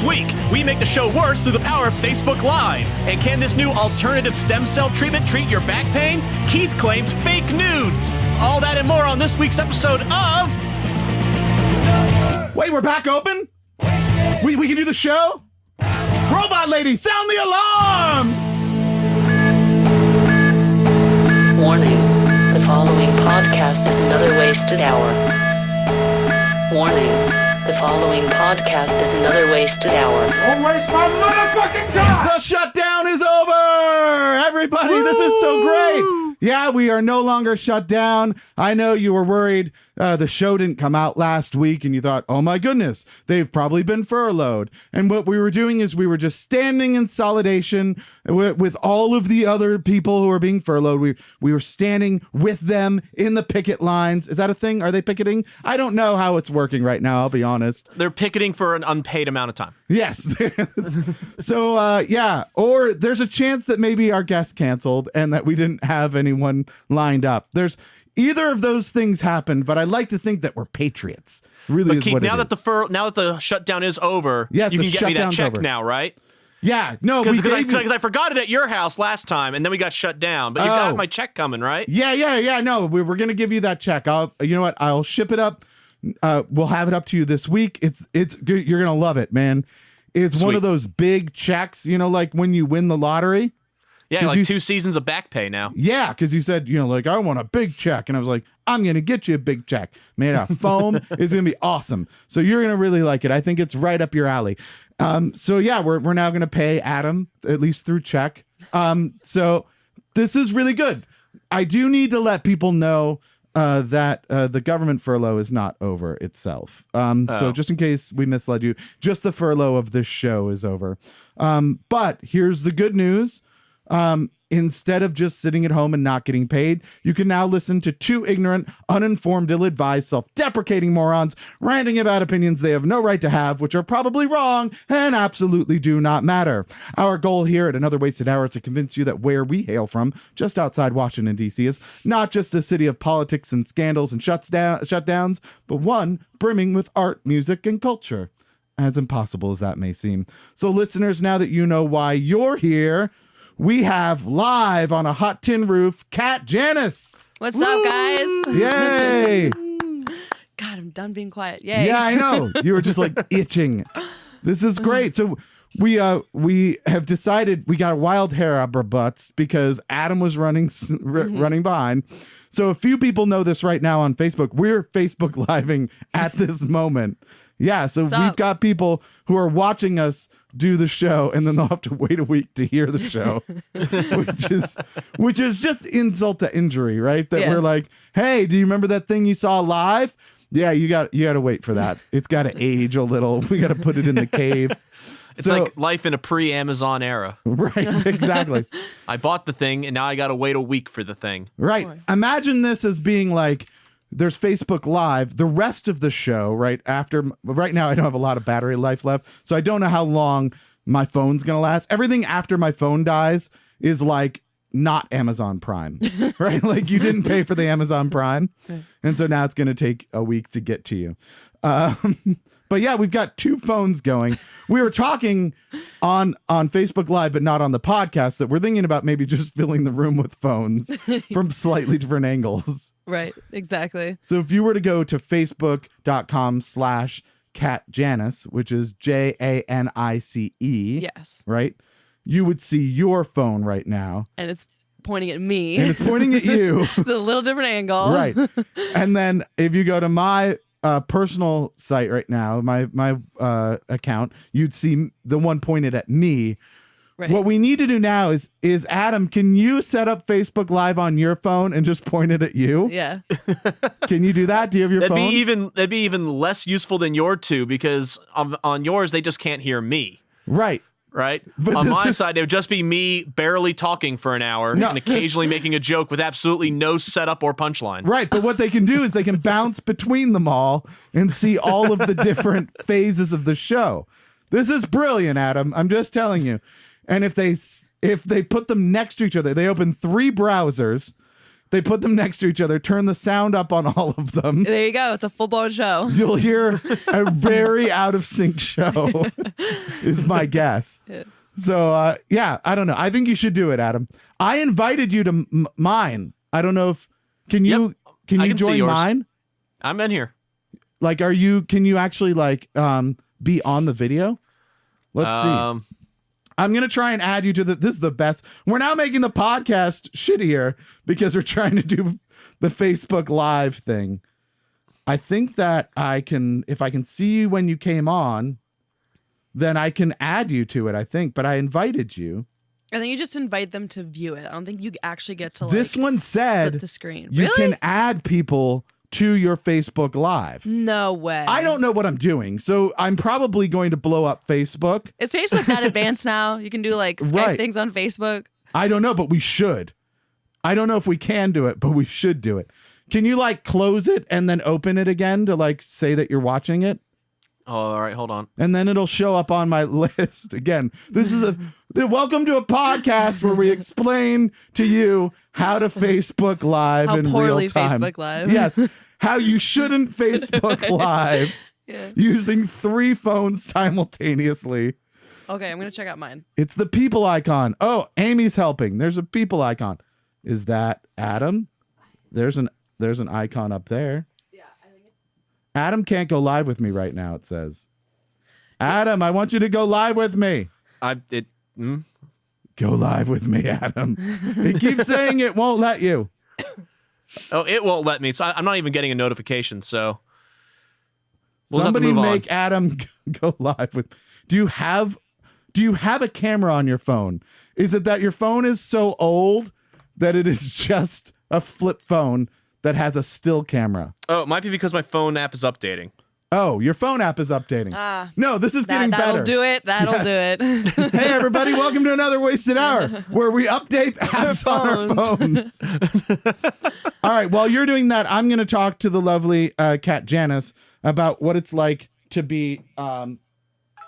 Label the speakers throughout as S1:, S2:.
S1: week, we make the show worse through the power of Facebook Live. And can this new alternative stem cell treatment treat your back pain? Keith claims fake nudes. All that and more on this week's episode of...
S2: Wait, we're back open? We can do the show? Robot lady, sound the alarm!
S3: Warning. The following podcast is another wasted hour. Warning. The following podcast is another wasted hour.
S4: Don't waste my motherfucking time!
S2: The shutdown is over! Everybody, this is so great! Yeah, we are no longer shut down. I know you were worried the show didn't come out last week and you thought, oh my goodness, they've probably been furloughed. And what we were doing is we were just standing in solidarity with all of the other people who are being furloughed. We were standing with them in the picket lines. Is that a thing? Are they picketing? I don't know how it's working right now, I'll be honest.
S1: They're picketing for an unpaid amount of time.
S2: Yes. So, yeah. Or there's a chance that maybe our guest canceled and that we didn't have anyone lined up. There's either of those things happened, but I like to think that we're patriots. Really,
S1: But
S2: is
S1: Keith,
S2: what
S1: now
S2: it
S1: that
S2: is.
S1: now that the shutdown is over,
S2: Yes,
S1: you
S2: the
S1: can get me that
S2: shutdown's
S1: check
S2: over.
S1: now, right?
S2: Yeah. No, we gave you...
S1: Because I forgot it at your house last time, and then we got shut down. But you got my check coming, right?
S2: Yeah. No, we're going to give you that check. You know what? I'll ship it up. We'll have it up to you this week. It's good. You're going to love it, man. It's one
S1: Sweet.
S2: of those big checks, like when you win the lottery.
S1: Yeah,
S2: 'Cause
S1: like
S2: you-
S1: 2 seasons of back pay now.
S2: Yeah, because you said, like, I want a big check. And I was like, I'm going to get you a big check made out of foam. It's going to be awesome. So you're going to really like it. I think it's right up your alley. So yeah, we're now going to pay Adam, at least through check. So this is really good. I do need to let people know that the government furlough is not over itself. So just in case we misled you, just the furlough of this show is over. But here's the good news. Instead of just sitting at home and not getting paid, you can now listen to two ignorant, uninformed, ill-advised, self-deprecating morons ranting about opinions they have no right to have, which are probably wrong and absolutely do not matter. Our goal here at Another Wasted Hour is to convince you that where we hail from, just outside Washington, D.C., is not just a city of politics and scandals and shutdowns, but one brimming with art, music, and culture. As impossible as that may seem. So listeners, now that you know why you're here, we have live on a hot tin roof, Kat Janis.
S5: What's up, guys?
S2: Yay!
S5: God, I'm done being quiet. Yay.
S2: Yeah, I know. You were just like itching. This is great. So we have decided we got wild hair up our butts because Adam was running behind. So a few people know this right now on Facebook. We're Facebook Living at this moment. Yeah, so we've got people who are watching us do the show, and then they'll have to wait a week to hear the show, which is just insult to injury, right? That we're like, hey, do you remember that thing you saw live? Yeah, you got to wait for that. It's got to age a little. We got to put it in the cave.
S1: It's like life in a pre-Amazon era.
S2: Right, exactly.
S1: I bought the thing, and now I got to wait a week for the thing.
S2: Right. Imagine this as being like, there's Facebook Live, the rest of the show, right now I don't have a lot of battery life left, so I don't know how long my phone's going to last. Everything after my phone dies is like not Amazon Prime, right? Like you didn't pay for the Amazon Prime, and so now it's going to take a week to get to you. But yeah, we've got two phones going. We were talking on Facebook Live, but not on the podcast, that we're thinking about maybe just filling the room with phones from slightly different angles.
S5: Right, exactly.
S2: So if you were to go to facebook.com/Kat Janis, which is JANICE,
S5: Yes.
S2: right? You would see your phone right now.
S5: And it's pointing at me.
S2: And it's pointing at you.
S5: It's a little different angle.
S2: Right. And then if you go to my personal site right now, my account, you'd see the one pointed at me.
S5: Right.
S2: What we need to do now is Adam, can you set up Facebook Live on your phone and just point it at you?
S5: Yeah.
S2: Can you do that? Do you have your phone?
S1: That'd be even less useful than your two, because on yours they just can't hear me.
S2: Right.
S1: Right?
S2: But
S1: on
S2: this
S1: my
S2: is-
S1: side, it would just be me barely talking for an hour
S2: No.
S1: and occasionally making a joke with absolutely no setup or punchline.
S2: Right, but what they can do is they can bounce between them all and see all of the different phases of the show. This is brilliant, Adam. I'm just telling you. And if they put them next to each other, they open 3 browsers, They put them next to each other, turn the sound up on all of them.
S5: There you go. It's a full blown show.
S2: You'll hear a very out of sync show, is my guess.
S5: Yeah.
S2: So, yeah, I don't know. I think you should do it, Adam. I invited you to mine. I don't know if can you can
S6: I
S2: you
S6: can see
S2: join
S6: yours.
S2: mine?
S6: I'm in here.
S2: Like, can you actually like be on the video? Let's see. I'm gonna try and add you to this is the best. We're now making the podcast shittier because we're trying to do the Facebook Live thing. I think that if I can see you when you came on, then I can add you to it, I think. But I invited you.
S5: I think you just invite them to view it. I don't think you actually get to
S2: This one said
S5: split the screen.
S2: you
S5: Really?
S2: can add people to your Facebook Live.
S5: No way.
S2: I don't know what I'm doing, so I'm probably going to blow up Facebook.
S5: Is Facebook that advanced now? You can do like Skype
S2: Right.
S5: things on Facebook.
S2: I don't know, but we should. I don't know if we can do it, but we should do it. Can you like close it and then open it again to like say that you're watching it?
S6: Oh, all right, hold on.
S2: And then it'll show up on my list again. This is welcome to a podcast where we explain to you how to Facebook Live
S5: How
S2: in
S5: poorly
S2: real time.
S5: Facebook Live.
S2: Yes, how you shouldn't Facebook Live
S5: Yeah.
S2: using 3 phones simultaneously.
S5: Okay, I'm gonna check out mine.
S2: It's the people icon. Oh, Amy's helping. There's a people icon. Is that Adam? There's an icon up there. Adam can't go live with me right now, it says. Adam, I want you to go live with me. Go live with me, Adam. It keeps saying it won't let you.
S6: Oh, it won't let me. So I'm not even getting a notification. So we'll just have to
S2: Somebody
S6: move on.
S2: make Adam go live with. Do you have a camera on your phone? Is it that your phone is so old that it is just a flip phone that has a still camera?
S6: Oh, it might be because my phone app is updating.
S2: Oh, your phone app is updating. No, this is getting
S5: That'll
S2: better.
S5: do it. That'll do it.
S2: Hey, everybody, welcome to another Wasted Hour where we update apps on our phones. All right, while you're doing that, I'm going to talk to the lovely Kat Janice about what it's like to be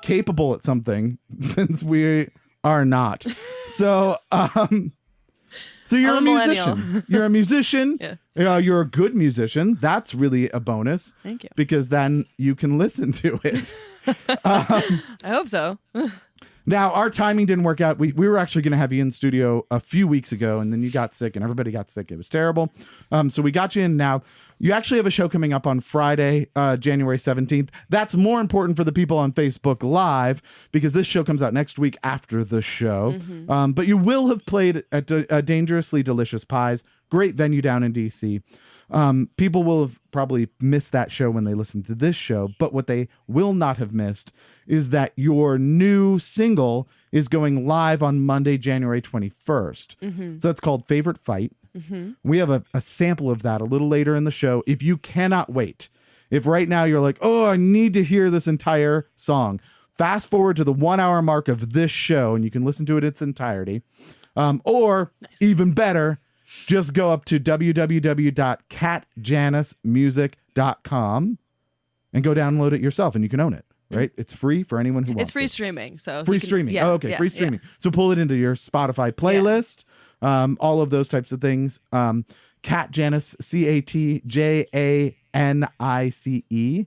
S2: capable at something since we are not. So, so you're
S5: I'm
S2: a
S5: a millennial.
S2: musician. You're a musician.
S5: Yeah.
S2: You're a good musician. That's really a bonus.
S5: Thank you.
S2: Because then you can listen to it.
S5: I hope so.
S2: Now, our timing didn't work out. We were actually going to have you in studio a few weeks ago, and then you got sick, and everybody got sick. It was terrible. So we got you in now. You actually have a show coming up on Friday, January 17th. That's more important for the people on Facebook Live because this show comes out next week after the show. But you will have played at Dangerously Delicious Pies. Great venue down in D.C. People will have probably missed that show when they listen to this show, but what they will not have missed is that your new single is going live on Monday, January 21st. So it's called Favorite Fight. We have a sample of that a little later in the show. If you cannot wait, if right now you're like, oh, I need to hear this entire song, fast forward to the 1 hour mark of this show and you can listen to it in its entirety. Or even better, just go up to www.katjanicemusic.com and go download it yourself and you can own it, right? It's free for anyone who wants
S5: It's free
S2: it.
S5: streaming. So
S2: Free
S5: you can-
S2: streaming.
S5: yeah,
S2: Oh, okay.
S5: yeah,
S2: Free
S5: yeah.
S2: streaming. So pull it into your Spotify playlist, all of those types of things. Kat Janice, CATJANICE.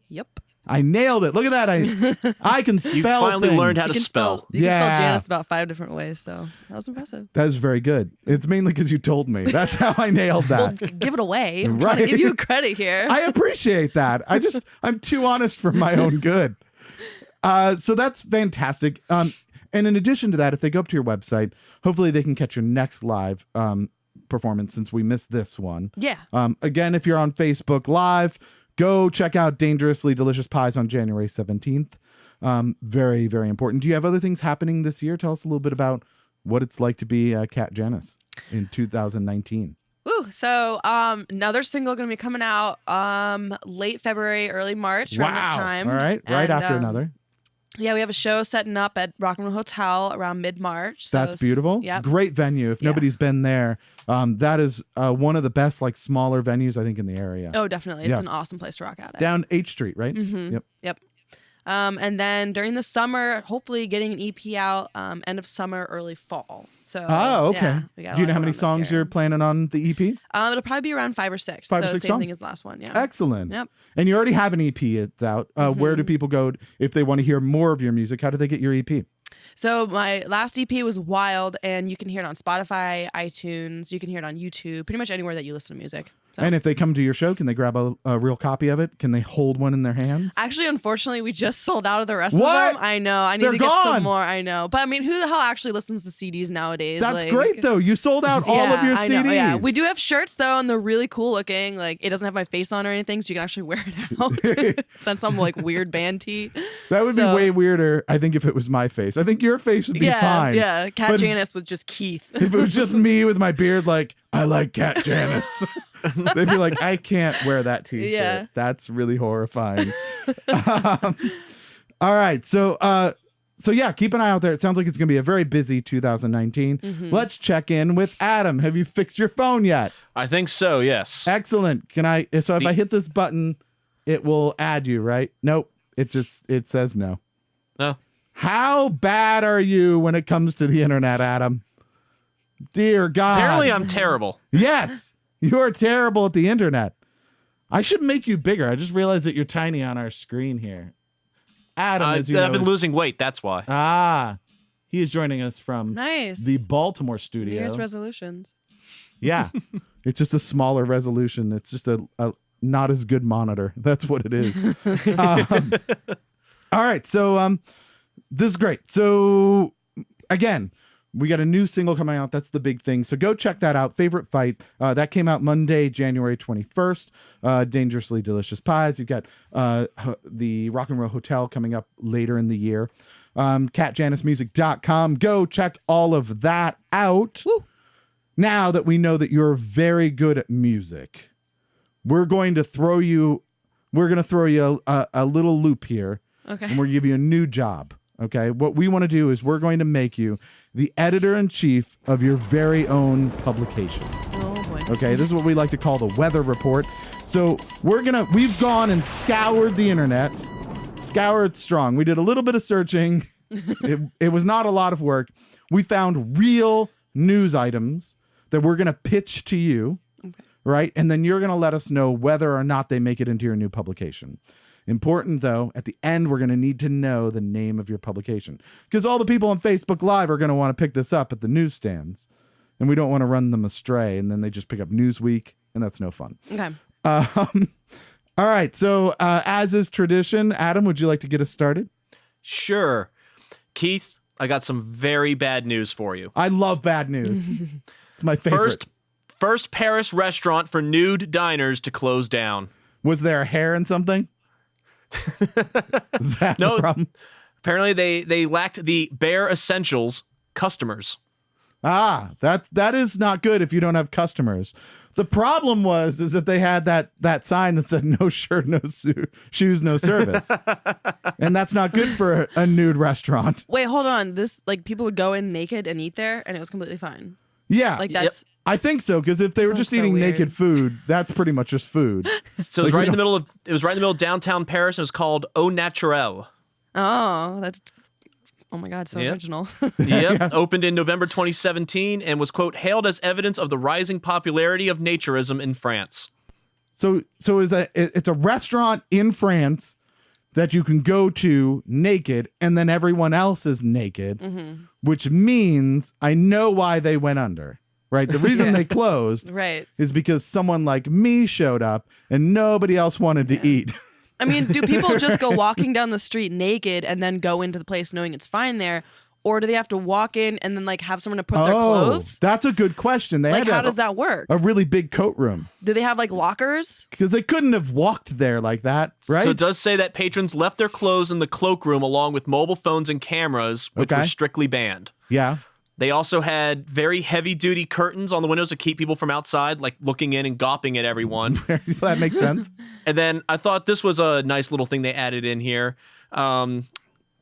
S5: Yep.
S2: I nailed it. Look at that. I can spell
S6: You finally
S2: things.
S6: learned how
S5: You
S6: to
S5: can
S6: spell.
S5: You can spell
S2: Yeah.
S5: Janice about 5 different ways. So that was impressive.
S2: That was very good. It's mainly because you told me. That's how I nailed that.
S5: Give it away. I'm trying to
S2: Right.
S5: give you credit here.
S2: I appreciate that. I'm too honest for my own good. So that's fantastic. And in addition to that, if they go up to your website, hopefully they can catch your next live performance since we missed this one.
S5: Yeah.
S2: Again, if you're on Facebook Live, go check out Dangerously Delicious Pies on January 17th. Very, very important. Do you have other things happening this year? Tell us a little bit about what it's like to be Kat Janice in 2019.
S5: Ooh, so another single gonna be coming out late February, early March around that time.
S2: All right. Right
S5: And,
S2: after another.
S5: Yeah, we have a show setting up at Rock and Roll Hotel around mid-March. So
S2: That's beautiful.
S5: Yep.
S2: Great venue. If
S5: Yeah.
S2: nobody's been there, that is one of the best, like smaller venues, I think, in the area.
S5: Oh, definitely. It's
S2: Yeah.
S5: an awesome place to rock out at.
S2: Down H Street, right?
S5: Mhm.
S2: Yep.
S5: Yep. And then during the summer, hopefully getting an EP out end of summer, early fall. So
S2: Okay.
S5: yeah, we got a
S2: Do you
S5: lot
S2: know how
S5: going
S2: many
S5: on this
S2: songs
S5: year.
S2: you're planning on the EP?
S5: It'll probably be around 5 or 6.
S2: 5 or
S5: so
S2: 6
S5: same
S2: songs?
S5: thing as the last one. Yeah.
S2: Excellent.
S5: Yep.
S2: And you already have an EP. It's out. Where do people go if they want to hear more of your music? How do they get your EP?
S5: So my last EP was Wild, and you can hear it on Spotify, iTunes. You can hear it on YouTube, pretty much anywhere that you listen to music. So.
S2: And if they come to your show, can they grab a real copy of it? Can they hold one in their hands?
S5: Actually, unfortunately, we just sold out of the rest
S2: What?
S5: of them. I know. I need
S2: They're
S5: to get
S2: gone.
S5: some more. I know. But I mean, who the hell actually listens to CDs nowadays?
S2: That's
S5: Like,
S2: great, though. You sold out all of your
S5: I
S2: CDs.
S5: know, yeah. We do have shirts, though, and they're really cool looking. Like, it doesn't have my face on or anything, so you can actually wear it out. Send some, like, weird band tee.
S2: That would be
S5: So-
S2: way weirder, I think, if it was my face. I think your face would be fine.
S5: Yeah. Cat
S2: But
S5: Janice with just Keith.
S2: if it was just me with my beard, like, I like Cat Janice. They'd be like, I can't wear that t-shirt.
S5: Yeah.
S2: That's really horrifying. All right. So yeah, keep an eye out there. It sounds like it's going to be a very busy 2019. Let's check in with Adam. Have you fixed your phone yet?
S6: I think so, yes.
S2: Excellent. If I hit this button, it will add you, right? Nope. It says no.
S6: No.
S2: How bad are you when it comes to the internet, Adam? Dear God.
S6: Apparently I'm terrible.
S2: Yes, you are terrible at the internet. I should make you bigger. I just realized that you're tiny on our screen here. Adam, as you
S6: I've
S2: know,
S6: been losing weight, that's why.
S2: he is joining us from
S5: Nice.
S2: the Baltimore studio.
S5: Here's resolutions.
S2: Yeah, it's just a smaller resolution. It's just a not as good monitor. That's what it is. All right, so this is great. So again, we got a new single coming out. That's the big thing. So go check that out. Favorite Fight. That came out Monday, January 21st. Dangerously Delicious Pies. You've got the Rock and Roll Hotel coming up later in the year. CatJanisMusic.com. Go check all of that out.
S5: Woo.
S2: Now that we know that you're very good at music, we're going to throw you a little loop here.
S5: Okay.
S2: And we're going to give you a new job. Okay. What we want to do is we're going to make you the editor-in-chief of your very own publication.
S5: Oh, boy.
S2: Okay. This is what we like to call the weather report. So we've gone and scoured the internet, scoured strong. We did a little bit of searching. It was not a lot of work. We found real news items that we're going to pitch to you.
S5: Okay.
S2: Right. And then you're going to let us know whether or not they make it into your new publication. Important, though, at the end, we're going to need to know the name of your publication because all the people on Facebook Live are going to want to pick this up at the newsstands, and we don't want to run them astray, and then they just pick up Newsweek, and that's no fun.
S5: Okay.
S2: All right, so as is tradition, Adam, would you like to get us started?
S6: Sure. Keith, I got some very bad news for you.
S2: I love bad news. It's my favorite.
S6: First Paris restaurant for nude diners to close down.
S2: Was there a hair in something? Is that
S6: No.
S2: the problem?
S6: Apparently they lacked the bare essentials customers.
S2: That is not good if you don't have customers. The problem is that they had that sign that said no shirt, no shoes, no service. And that's not good for a nude restaurant.
S5: Wait, hold on. This, like, people would go in naked and eat there, and it was completely fine.
S2: Yeah.
S5: Like, that's...
S2: I think so, because if they were
S5: That's
S2: just
S5: so
S2: eating
S5: weird.
S2: naked food, that's pretty much just food.
S6: So it was right in the middle of downtown Paris, and it was called Au Naturel.
S5: Oh, that's... Oh my God, so
S6: Yep.
S5: original.
S6: Yep. Opened in November 2017 and was, quote, hailed as evidence of the rising popularity of naturism in France.
S2: So it's a restaurant in France that you can go to naked, and then everyone else is naked, which means I know why they went under. Right? The reason they closed
S5: Right.
S2: is because someone like me showed up and nobody else wanted to eat.
S5: I mean, do people just go walking down the street naked and then go into the place knowing it's fine there? Or do they have to walk in and then, like, have someone to put their clothes?
S2: That's a good question. They
S5: Like,
S2: had to
S5: how
S2: have
S5: does that work?
S2: a really big coat room
S5: Do they have, like, lockers?
S2: because they couldn't have walked there like that, right?
S6: So it does say that patrons left their clothes in the cloakroom along with mobile phones and cameras, which
S2: Okay.
S6: were strictly banned.
S2: Yeah.
S6: They also had very heavy-duty curtains on the windows to keep people from outside, like looking in and gawping at everyone.
S2: That makes sense.
S6: And then I thought this was a nice little thing they added in here.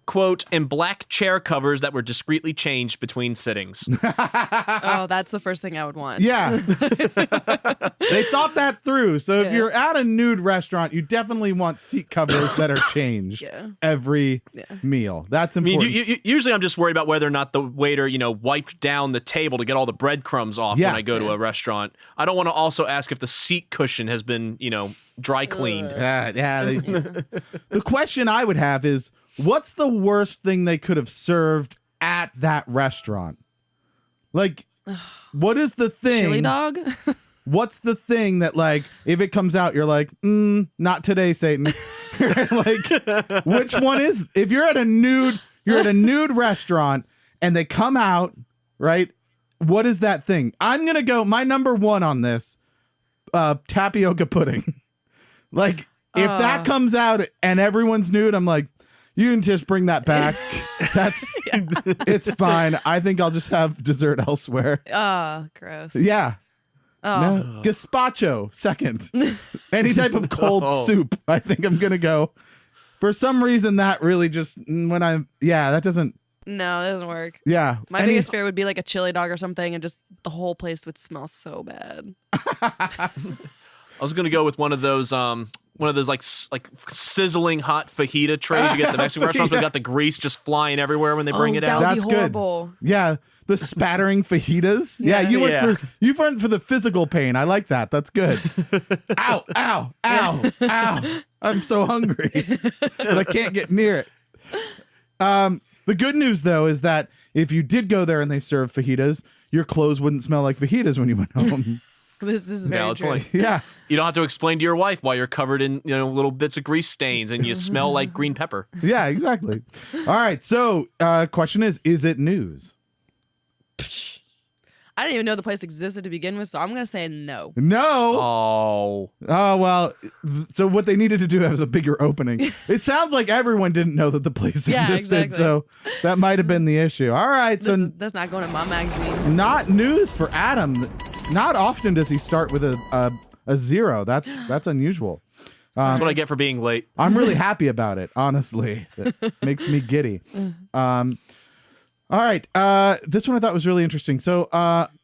S6: quote, and black chair covers that were discreetly changed between sittings.
S5: Oh, that's the first thing I would want.
S2: Yeah. They thought that through. So if
S5: Yeah.
S2: you're at a nude restaurant, you definitely want seat covers that are changed
S5: Yeah.
S2: every meal. That's
S6: I
S2: important.
S6: mean, usually I'm just worried about whether or not the waiter, wiped down the table to get all the breadcrumbs off
S2: Yeah.
S6: when I go to a restaurant. I don't want to also ask if the seat cushion has been, dry cleaned.
S2: The question I would have is, what's the worst thing they could have served at that restaurant? Like, what is the thing?
S5: Chili dog?
S2: What's the thing that, like, if it comes out, you're like, not today, Satan. Like, which one is? If you're at a nude restaurant and they come out, right? What is that thing? I'm gonna go. My number one on this, tapioca pudding. Like, if that comes out and everyone's nude, I'm like, you can just bring that back. It's fine. I think I'll just have dessert elsewhere.
S5: Oh, gross.
S2: Yeah.
S5: Oh.
S2: No. Gazpacho, second. Any type of cold soup. I think I'm going to go. For some reason, that really just, that doesn't,
S5: No, it doesn't work.
S2: yeah.
S5: My biggest fear would be like a chili dog or something, and just the whole place would smell so bad.
S6: I was gonna go with one of those like sizzling hot fajita trays you get at the Mexican restaurants. We got the grease just flying everywhere when they bring it out.
S5: That would
S2: That's
S5: be
S2: good.
S5: horrible.
S2: Yeah. The spattering fajitas. Yeah. You went for the physical pain. I like that. That's good. Ow, ow, ow, ow. I'm so hungry, but I can't get near it. The good news, though, is that if you did go there and they served fajitas, your clothes wouldn't smell like fajitas when you went home.
S5: This is very
S6: Valid
S5: true.
S6: point.
S2: Yeah.
S6: You don't have to explain to your wife why you're covered in little bits of grease stains and you smell like green pepper.
S2: Yeah, exactly. All right. So, question is it news?
S5: I didn't even know the place existed to begin with, so I'm gonna say no.
S2: No.
S6: Oh.
S2: Oh, well, so what they needed to do was a bigger opening. It sounds like everyone didn't know that the place
S5: Yeah,
S2: existed,
S5: exactly.
S2: so that might have been the issue. All right, so
S5: That's not going in my magazine.
S2: not news for Adam. Not often does he start with a zero. That's unusual.
S6: That's what I get for being late.
S2: I'm really happy about it, honestly. That makes me giddy. All right. This one I thought was really interesting. So,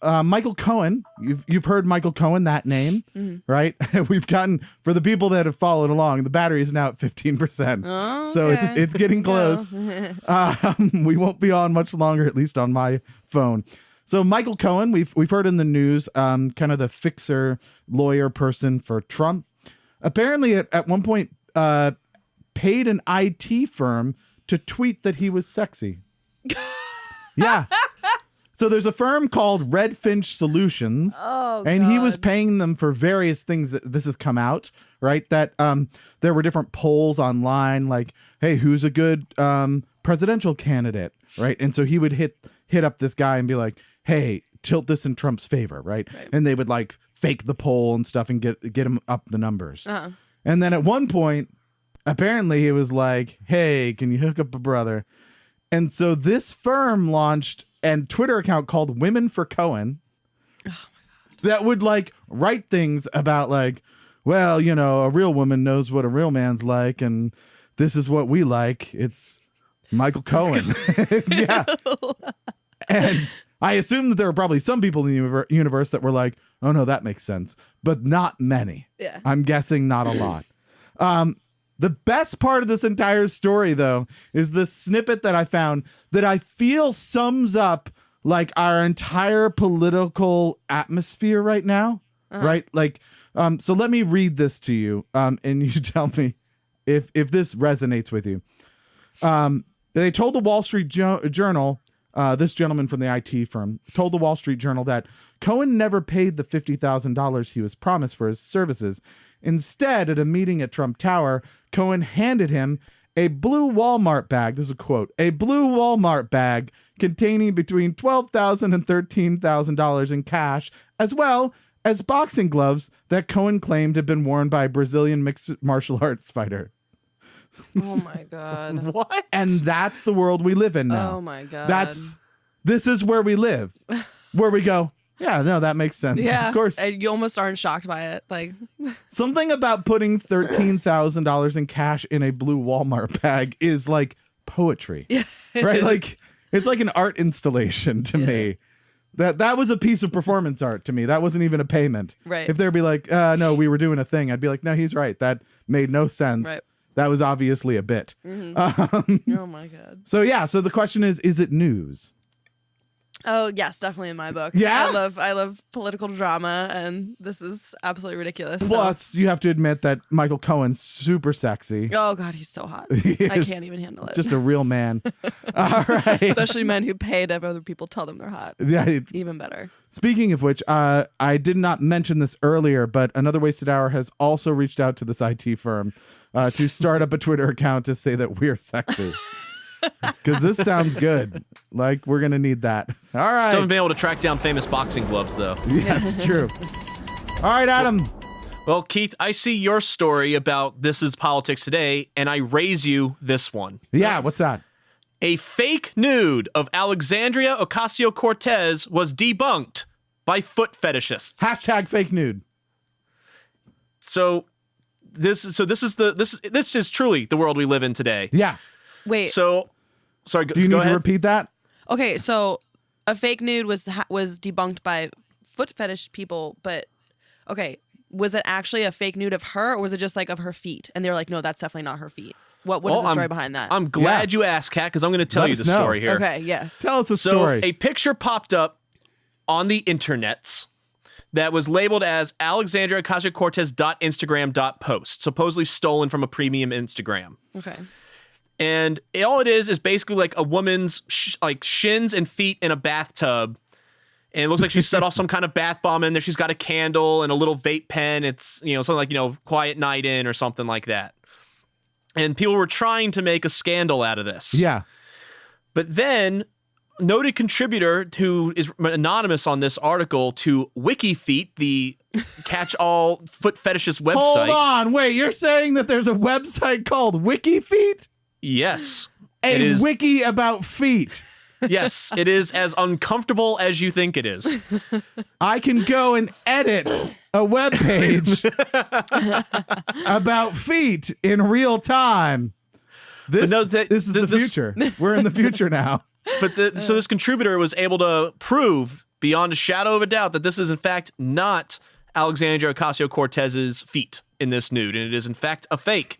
S2: Michael Cohen, you've heard Michael Cohen, that name, right? We've gotten, for the people that have followed along, the battery is now at 15%.
S5: Oh,
S2: So
S5: okay.
S2: it's getting close. We won't be on much longer, at least on my phone. So Michael Cohen, we've heard in the news, kind of the fixer lawyer person for Trump, apparently at one point paid an IT firm to tweet that he was sexy. Yeah. So there's a firm called Redfinch Solutions, and he was paying them for various things that this has come out, right? That there were different polls online, like, hey, who's a good presidential candidate, right? And so he would hit up this guy and be like, hey, tilt this in Trump's favor, right? And they would like fake the poll and stuff and get him up the numbers. And then at one point, apparently he was like, hey, can you hook up a brother? And so this firm launched a Twitter account called Women for Cohen that would like write things about like, well, a real woman knows what a real man's like, and this is what we like. It's Michael Cohen. Yeah. And I assume that there were probably some people in the universe that were like, oh no, that makes sense, but not many.
S5: Yeah.
S2: I'm guessing not a lot. The best part of this entire story, though, is the snippet that I found that I feel sums up like our entire political atmosphere right now, right? Like, so let me read this to you, and you tell me if this resonates with you. They told the Wall Street Journal, this gentleman from the IT firm told the Wall Street Journal that Cohen never paid the $50,000 he was promised for his services. Instead, at a meeting at Trump Tower, Cohen handed him a blue Walmart bag. This is a quote, a blue Walmart bag containing between $12,000 and $13,000 in cash, as well as boxing gloves that Cohen claimed had been worn by a Brazilian mixed martial arts fighter.
S5: Oh my god.
S6: What?
S2: And that's the world we live in now.
S5: Oh my god.
S2: This is where we live, where we go, yeah, no, that makes sense.
S5: Yeah.
S2: Of course.
S5: And you almost aren't shocked by it. Like,
S2: Something about putting $13,000 in cash in a blue Walmart bag is like poetry. Right? Like it's like an art installation to me. That was a piece of performance art to me. That wasn't even a payment.
S5: Right.
S2: If they'd be like, no, we were doing a thing, I'd be like, no, he's right. That made no sense.
S5: Right.
S2: That was obviously a bit.
S5: Oh my god.
S2: So yeah, so the question is it news?
S5: Oh yes, definitely in my book.
S2: Yeah?
S5: I love political drama, and this is absolutely ridiculous. so-
S2: Plus, you have to admit that Michael Cohen's super sexy.
S5: Oh god, he's so hot.
S2: He
S5: I
S2: is
S5: can't even handle it.
S2: Just a real man. All right.
S5: Especially men who pay to have other people tell them they're hot.
S2: Yeah.
S5: Even better.
S2: Speaking of which, I did not mention this earlier, but Another Wasted Hour has also reached out to this IT firm to start up a Twitter account to say that we're sexy. Because this sounds good. Like, we're going to need that. All right.
S6: Still haven't been able to track down famous boxing gloves, though.
S2: Yeah, it's true. All right, Adam.
S6: Well, Keith, I see your story about This Is Politics Today, and I raise you this one.
S2: Yeah, what's that?
S6: A fake nude of Alexandria Ocasio-Cortez was debunked by foot fetishists.
S2: Hashtag fake nude.
S6: So this is truly the world we live in today.
S2: Yeah.
S5: Wait.
S6: So, sorry.
S2: Do you
S6: go
S2: need
S6: ahead.
S2: to repeat that?
S5: Okay, so a fake nude was debunked by foot fetish people, but okay, was it actually a fake nude of her, or was it just like of her feet? And they were like, no, that's definitely not her feet. What is the story behind that?
S6: I'm glad you asked, Kat, because I'm going to tell
S2: Let
S6: you
S2: us
S6: the
S2: know.
S6: story here.
S5: Okay, yes.
S2: Tell us a
S6: So
S2: story.
S6: a picture popped up on the internets that was labeled as Alexandria Ocasio-Cortez.Instagram.post, supposedly stolen from a premium Instagram.
S5: Okay.
S6: And all it is basically like a woman's shins and feet in a bathtub. And it looks like she set off some kind of bath bomb in there. She's got a candle and a little vape pen. It's, something like, Quiet Night In or something like that. And people were trying to make a scandal out of this.
S2: yeah.
S6: But then, noted contributor who is anonymous on this article to WikiFeet, the catch-all foot fetishist website.
S2: Hold on. Wait, you're saying that there's a website called WikiFeet?
S6: Yes.
S2: A
S6: It is.
S2: wiki about feet.
S6: Yes, it is as uncomfortable as you think it is.
S2: I can go and edit a web page about feet in real time. This is the future. We're in the future now.
S6: But so this contributor was able to prove beyond a shadow of a doubt that this is in fact not Alexandria Ocasio-Cortez's feet in this nude, and it is in fact a fake.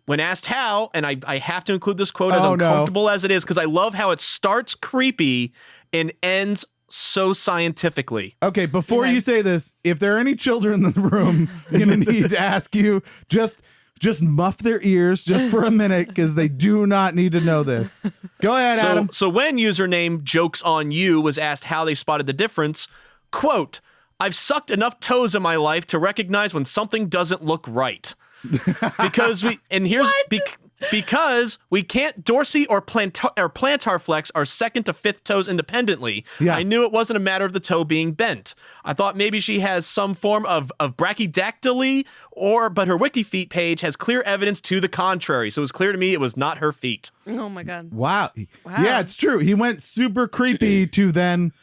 S6: When asked how, and I have to include this quote as uncomfortable as it is, because I love how it starts creepy and ends so scientifically.
S2: Okay, before you say this, if there are any children in the room, I'm gonna need to ask you just muff their ears just for a minute because they do not need to know this. Go ahead, Adam.
S6: So when username Jokes on You was asked how they spotted the difference, quote, "I've sucked enough toes in my life to recognize when something doesn't look right." Because we can't Dorsey or plantar flex our second to fifth toes independently.
S2: Yeah.
S6: I knew it wasn't a matter of the toe being bent. I thought maybe she has some form of brachydactyly, but her WikiFeet page has clear evidence to the contrary. So it was clear to me it was not her feet.
S5: Oh my god.
S2: Wow. Yeah, it's true. He went super creepy to then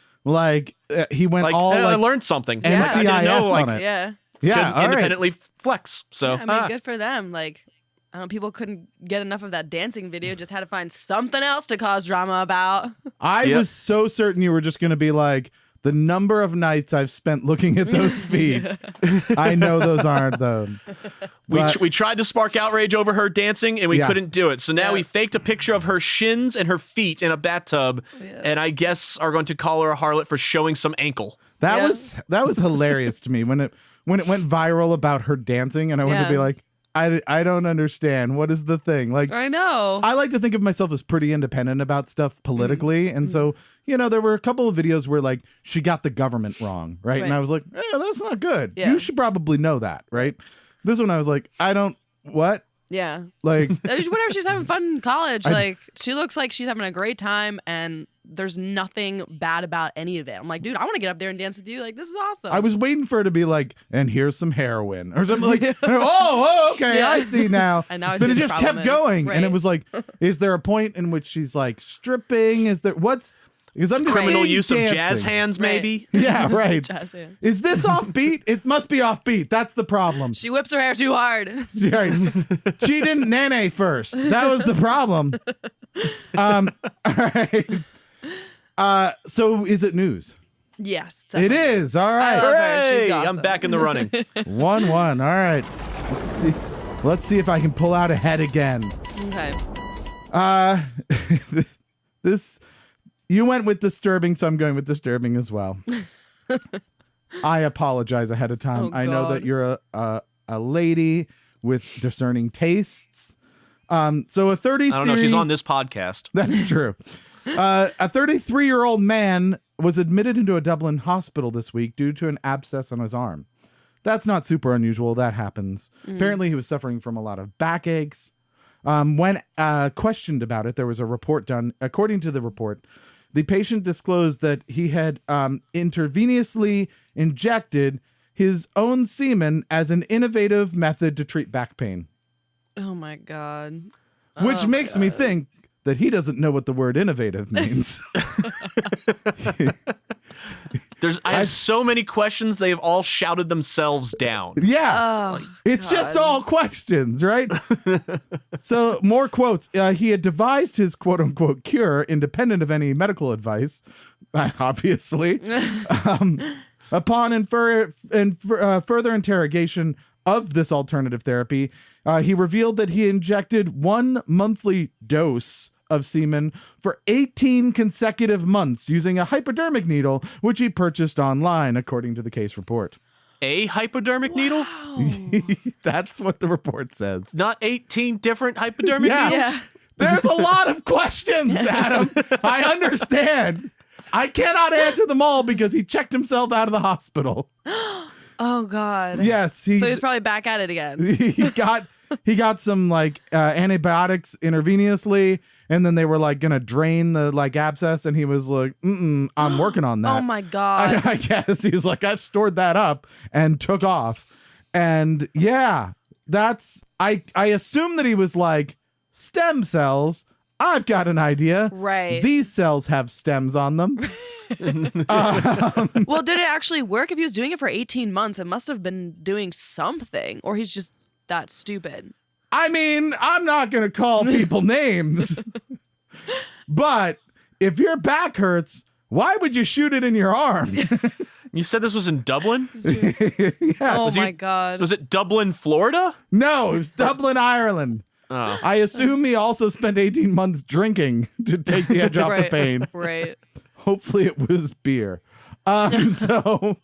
S2: he went
S6: Like,
S2: all
S6: I learned something.
S5: Yeah.
S6: I didn't know,
S2: NCIS
S6: like,
S2: on it.
S5: Yeah.
S2: Yeah,
S6: couldn't
S2: all right.
S6: independently flex. So
S5: I mean, good for them. Like, I don't know, people couldn't get enough of that dancing video, just had to find something else to cause drama about.
S2: I was so certain you were just going to be like, the number of nights I've spent looking at those feet. I know those aren't them.
S6: We tried to spark outrage over her dancing and we
S2: Yeah.
S6: couldn't do it. So now
S5: Yeah.
S6: we faked a picture of her shins and her feet in a bathtub, and I guess are going to call her a harlot for showing some ankle.
S2: That
S5: Yeah.
S2: was hilarious to me when it went viral about her dancing, and I wanted to be
S5: Yeah.
S2: like, I don't understand. What is the thing? Like,
S5: I know.
S2: I like to think of myself as pretty independent about stuff politically, and so there were a couple of videos where like she got the government wrong, right? And
S5: Right.
S2: I was like, that's not good.
S5: Yeah.
S2: You should probably know that, right? This one I was like, what?
S5: Yeah.
S2: Like,
S5: Whatever, she's having fun in college.
S2: I-
S5: Like, she looks like she's having a great time, and there's nothing bad about any of it. I'm like, dude, I want to get up there and dance with you. Like, this is awesome.
S2: I was waiting for her to be like, and here's some heroin or something like, okay,
S5: Yeah.
S2: I see now.
S5: And now I see
S2: But
S5: what
S2: it
S5: the
S2: just
S5: problem
S2: kept
S5: is.
S2: going. And it
S5: Right.
S2: was like, is there a point in which she's like stripping? Because I'm just
S6: Criminal
S2: seeing
S6: use of jazz
S2: dancing.
S6: hands,
S5: Right.
S6: maybe?
S2: Yeah, right.
S5: Jazz hands.
S2: Is this offbeat? It must be offbeat. That's the problem.
S5: She whips her hair too hard.
S2: Right. She didn't nene first. That was the problem. All right. So is it news?
S5: Yes.
S2: It
S5: definitely.
S2: is. All
S5: I
S2: right.
S5: love her. She's
S6: Hey, I'm
S5: awesome.
S6: back in the running.
S2: 1-1. All right. Let's see if I can pull out ahead again.
S5: Okay.
S2: This you went with disturbing, so I'm going with disturbing as well. I apologize ahead of time.
S5: Oh,
S2: I know that
S5: God.
S2: you're a lady with discerning tastes. So a 33.
S6: I don't know. She's on this podcast.
S2: That's true. A 33-year-old man was admitted into a Dublin hospital this week due to an abscess on his arm. That's not super unusual. That happens. Apparently, he was suffering from a lot of backaches. When questioned about it, there was a report done. According to the report, the patient disclosed that he had intravenously injected his own semen as an innovative method to treat back pain,
S5: Oh my God.
S2: which
S5: Oh my
S2: makes me
S5: God.
S2: think that he doesn't know what the word innovative means.
S6: I have so many questions. They've all shouted themselves down.
S2: Yeah.
S5: Oh,
S2: It's just
S5: God.
S2: all questions, right? So, more quotes. He had devised his quote unquote cure independent of any medical advice, obviously. Upon further interrogation of this alternative therapy, he revealed that he injected 1 monthly dose of semen for 18 consecutive months using a hypodermic needle, which he purchased online, according to the case report.
S6: A hypodermic needle?
S2: That's what the report says.
S6: Not 18 different hypodermic
S2: Yeah.
S6: needles?
S5: Yeah.
S2: There's a lot of questions, Adam. I understand. I cannot answer them all because he checked himself out of the hospital.
S5: Oh God.
S2: Yes,
S5: So he's probably back at it again.
S2: he got some like antibiotics intravenously, and then they were like gonna drain the like abscess, and he was like, I'm working on that.
S5: Oh my God.
S2: I guess he's like, I've stored that up, and took off. And yeah, that's I assume that he was like, stem cells, I've got an idea.
S5: Right.
S2: These cells have stems on them.
S5: Well, did it actually work? If he was doing it for 18 months, it must have been doing something, or he's just that stupid.
S2: I mean, I'm not going to call people names, but if your back hurts, why would you shoot it in your arm?
S6: You said this was in Dublin?
S2: Yeah.
S5: Oh
S6: Was he-
S5: my God.
S6: Was it Dublin, Florida?
S2: No, it was Dublin, Ireland.
S6: Oh.
S2: I assume he also spent 18 months drinking to take the edge off the
S5: Right.
S2: pain.
S5: Right.
S2: Hopefully it was beer. So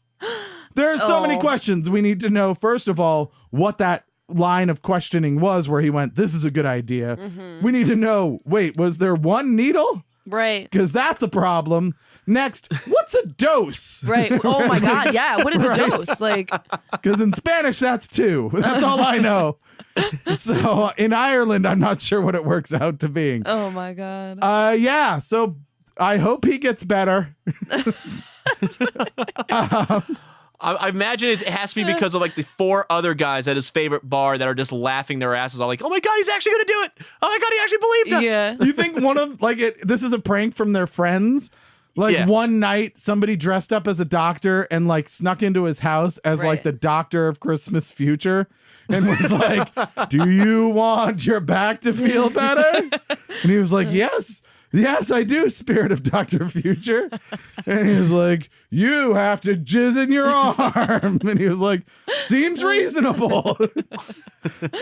S2: there are so many
S5: Oh.
S2: questions. We need to know, first of all, what that line of questioning was where he went, this is a good idea.
S5: Mm-hmm.
S2: We need to know, wait, was there one needle?
S5: Right.
S2: Because that's a problem. Next, what's a dose?
S5: Right. Oh my God. Yeah. What is a
S2: Right.
S5: dose? Like,
S2: Because in Spanish, that's 2. That's all I know. So in Ireland, I'm not sure what it works out to being.
S5: oh my God.
S2: Yeah, so I hope he gets better.
S6: I imagine it has to be because of like the 4 other guys at his favorite bar that are just laughing their asses off, like, oh my God, he's actually going to do it. Oh my God, he actually believed us.
S5: Yeah.
S2: You think one of this is a prank from their friends? Like
S6: Yeah.
S2: one night somebody dressed up as a doctor and like snuck into his house as like
S5: Right.
S2: the doctor of Christmas Future and was like, "Do you want your back to feel better?" And he was like, "Yes. Yes, I do, spirit of Dr. Future." And he was like, "You have to jizz in your arm." And he was like, "Seems reasonable."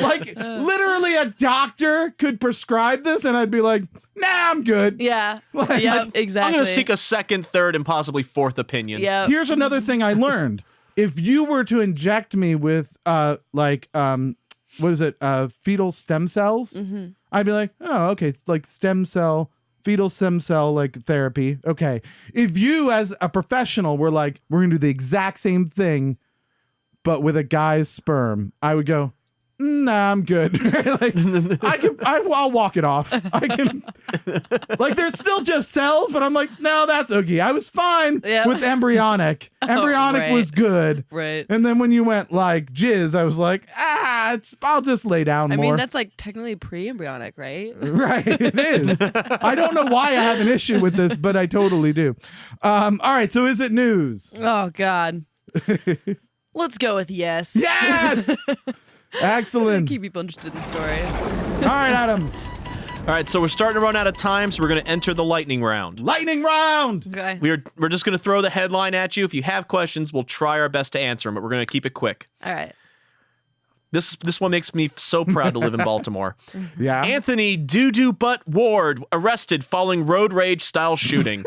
S2: Like literally a doctor could prescribe this and I'd be like, "Nah, I'm good."
S5: Yeah.
S2: Like,
S5: Yep. Exactly.
S6: I'm going to seek a second, third, and possibly 4th opinion.
S5: Yeah.
S2: Here's another thing I learned. If you were to inject me with what is it? Fetal stem cells, I'd be like, "Oh, okay, it's like fetal stem cell like therapy." Okay. If you as a professional were like, "We're going to do the exact same thing but with a guy's sperm," I would go, "Nah, I'm good." Like I'll walk it off. I can like there's still just cells, but I'm like, "No, that's okay. I was fine
S5: Yeah.
S2: with embryonic. Embryonic
S5: right.
S2: was good."
S5: Right.
S2: And then when you went like jizz, I was like, I'll just lay down
S5: I
S2: more.
S5: mean, that's like technically pre-embryonic, right?
S2: Right, it is. I don't know why I have an issue with this, but I totally do. All right, so is it news?
S5: Oh God. Let's go with yes.
S2: Yes! Excellent.
S5: Keep people interested in the story.
S2: All right, Adam.
S6: All right, so we're starting to run out of time, so we're going to enter the lightning round.
S2: Lightning round.
S5: Okay.
S6: We're just going to throw the headline at you. If you have questions, we'll try our best to answer them, but we're going to keep it quick.
S5: All right.
S6: This one makes me so proud to live in Baltimore.
S2: Yeah.
S6: Anthony Doo-Doo Butt Ward arrested following road rage style shooting.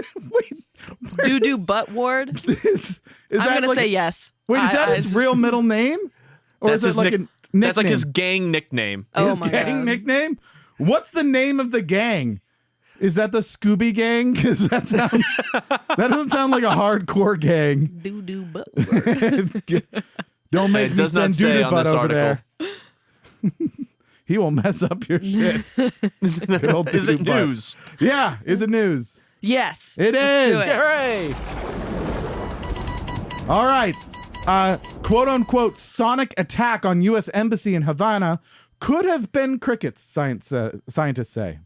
S5: Doo-Doo Butt Ward?
S2: Is
S5: I'm
S2: that
S5: going to
S2: like
S5: say
S2: a-
S5: yes.
S2: Wait, is that
S5: I
S2: his
S5: just-
S2: real middle name? Or
S6: That's
S2: is it
S6: his
S2: like
S6: nick-
S2: a nickname?
S6: That's like his gang nickname.
S5: Oh
S2: his
S5: my
S2: gang
S5: God.
S2: nickname? What's the name of the gang? Is that the Scooby Gang? Because that doesn't sound like a hardcore gang.
S5: Doo-Doo Butt Ward.
S2: Don't make
S6: It
S2: me
S6: does not
S2: send
S6: say
S2: Doo-Doo
S6: on
S2: Butt
S6: this
S2: over
S6: article.
S2: there. He will mess up your shit. Good old
S6: Is it
S2: Doo-Doo Butt.
S6: news?
S2: Yeah, is it news?
S5: Yes.
S2: It
S5: Let's
S2: is.
S5: do it.
S6: Hooray!
S2: All right. Quote unquote sonic attack on U.S. Embassy in Havana could have been crickets, scientists say.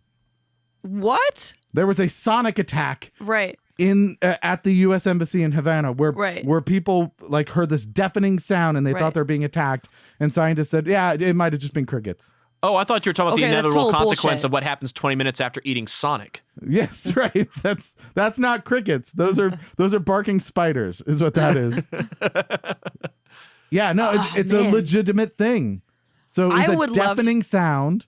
S5: What?
S2: There was a sonic attack
S5: Right.
S2: in at the U.S. Embassy in Havana where
S5: Right.
S2: where people like heard this deafening sound and they
S5: Right.
S2: thought they were being attacked, and scientists said, yeah, it might have just been crickets.
S6: Oh, I thought you were talking about
S5: Okay,
S6: the
S5: that's
S6: inevitable
S5: total
S6: consequence
S5: bullshit.
S6: of what happens 20 minutes after eating Sonic.
S2: Yes, right. That's not crickets. Those are barking spiders, is what that is. Yeah, no, it's a
S5: man.
S2: legitimate thing. So it was
S5: I
S2: a
S5: would love to-
S2: deafening sound,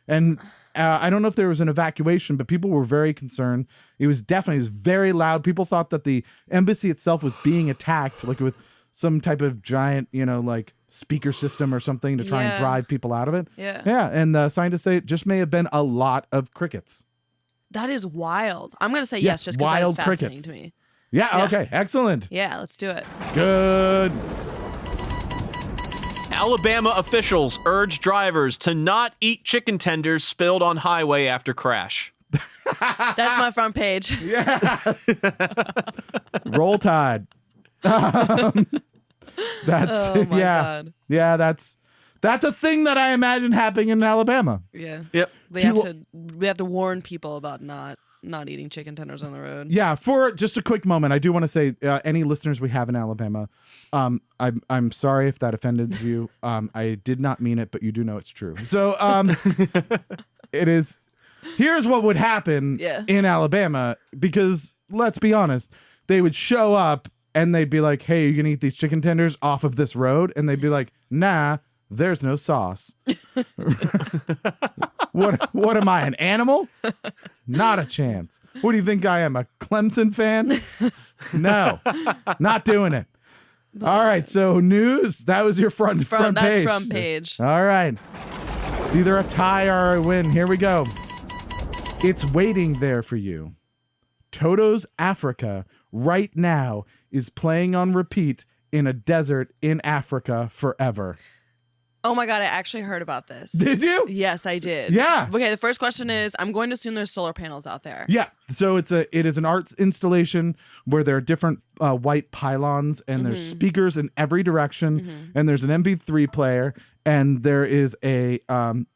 S2: and I don't know if there was an evacuation, but people were very concerned. It was very loud. People thought that the embassy itself was being attacked, like with some type of giant, like speaker system or something to try and
S5: Yeah.
S2: drive people out of it.
S5: Yeah.
S2: Yeah, and scientists say it just may have been a lot of crickets.
S5: That is wild. I'm going to say
S2: Yes,
S5: yes just because that is
S2: wild
S5: fascinating
S2: crickets.
S5: to me.
S2: Yeah,
S5: Yeah.
S2: okay, excellent.
S5: Yeah, let's do it.
S2: Good.
S6: Alabama officials urge drivers to not eat chicken tenders spilled on highway after crash.
S5: That's my front page.
S2: Roll Tide. That's
S5: Oh my
S2: yeah.
S5: God.
S2: Yeah, that's a thing that I imagine happening in Alabama.
S5: Yeah.
S6: Yep.
S5: We have to warn people about not eating chicken tenders on the road.
S2: Yeah, for just a quick moment, I do want to say any listeners we have in Alabama, I'm sorry if that offended you. I did not mean it, but you do know it's true. So it is. Here's what would happen
S5: Yeah.
S2: in Alabama, because let's be honest, they would show up and they'd be like, "Hey, you gonna eat these chicken tenders off of this road?" And they'd be like, "Nah, there's no sauce." What am I, an animal? Not a chance. What do you think I am, a Clemson fan? No, not doing it. All right, so news. That was your front
S5: That's
S2: page.
S5: front page.
S2: All right. It's either a tie or a win. Here we go. It's waiting there for you. Toto's Africa right now is playing on repeat in a desert in Africa forever.
S5: Oh my God, I actually heard about this.
S2: Did you?
S5: Yes, I did.
S2: Yeah.
S5: Okay, the first question is, I'm going to assume there's solar panels out there.
S2: Yeah. So it is an arts installation where there are different white pylons and there's speakers in every direction, and there's an MP3 player, and there is a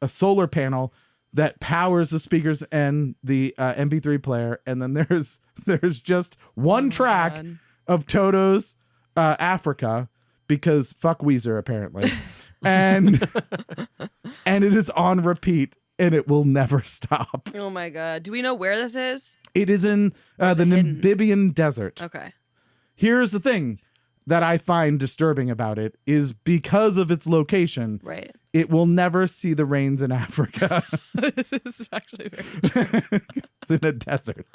S2: solar panel that powers the speakers and the MP3 player, and then there's just one track
S5: God.
S2: of Toto's Africa, because fuck Weezer apparently. And it is on repeat and it will never stop.
S5: Oh my God. Do we know where this is?
S2: It is in the
S5: it hidden?
S2: Namibian desert.
S5: Okay.
S2: Here's the thing that I find disturbing about it is because of its location,
S5: Right.
S2: it will never see the rains in Africa.
S5: This is actually very true.
S2: It's in a desert.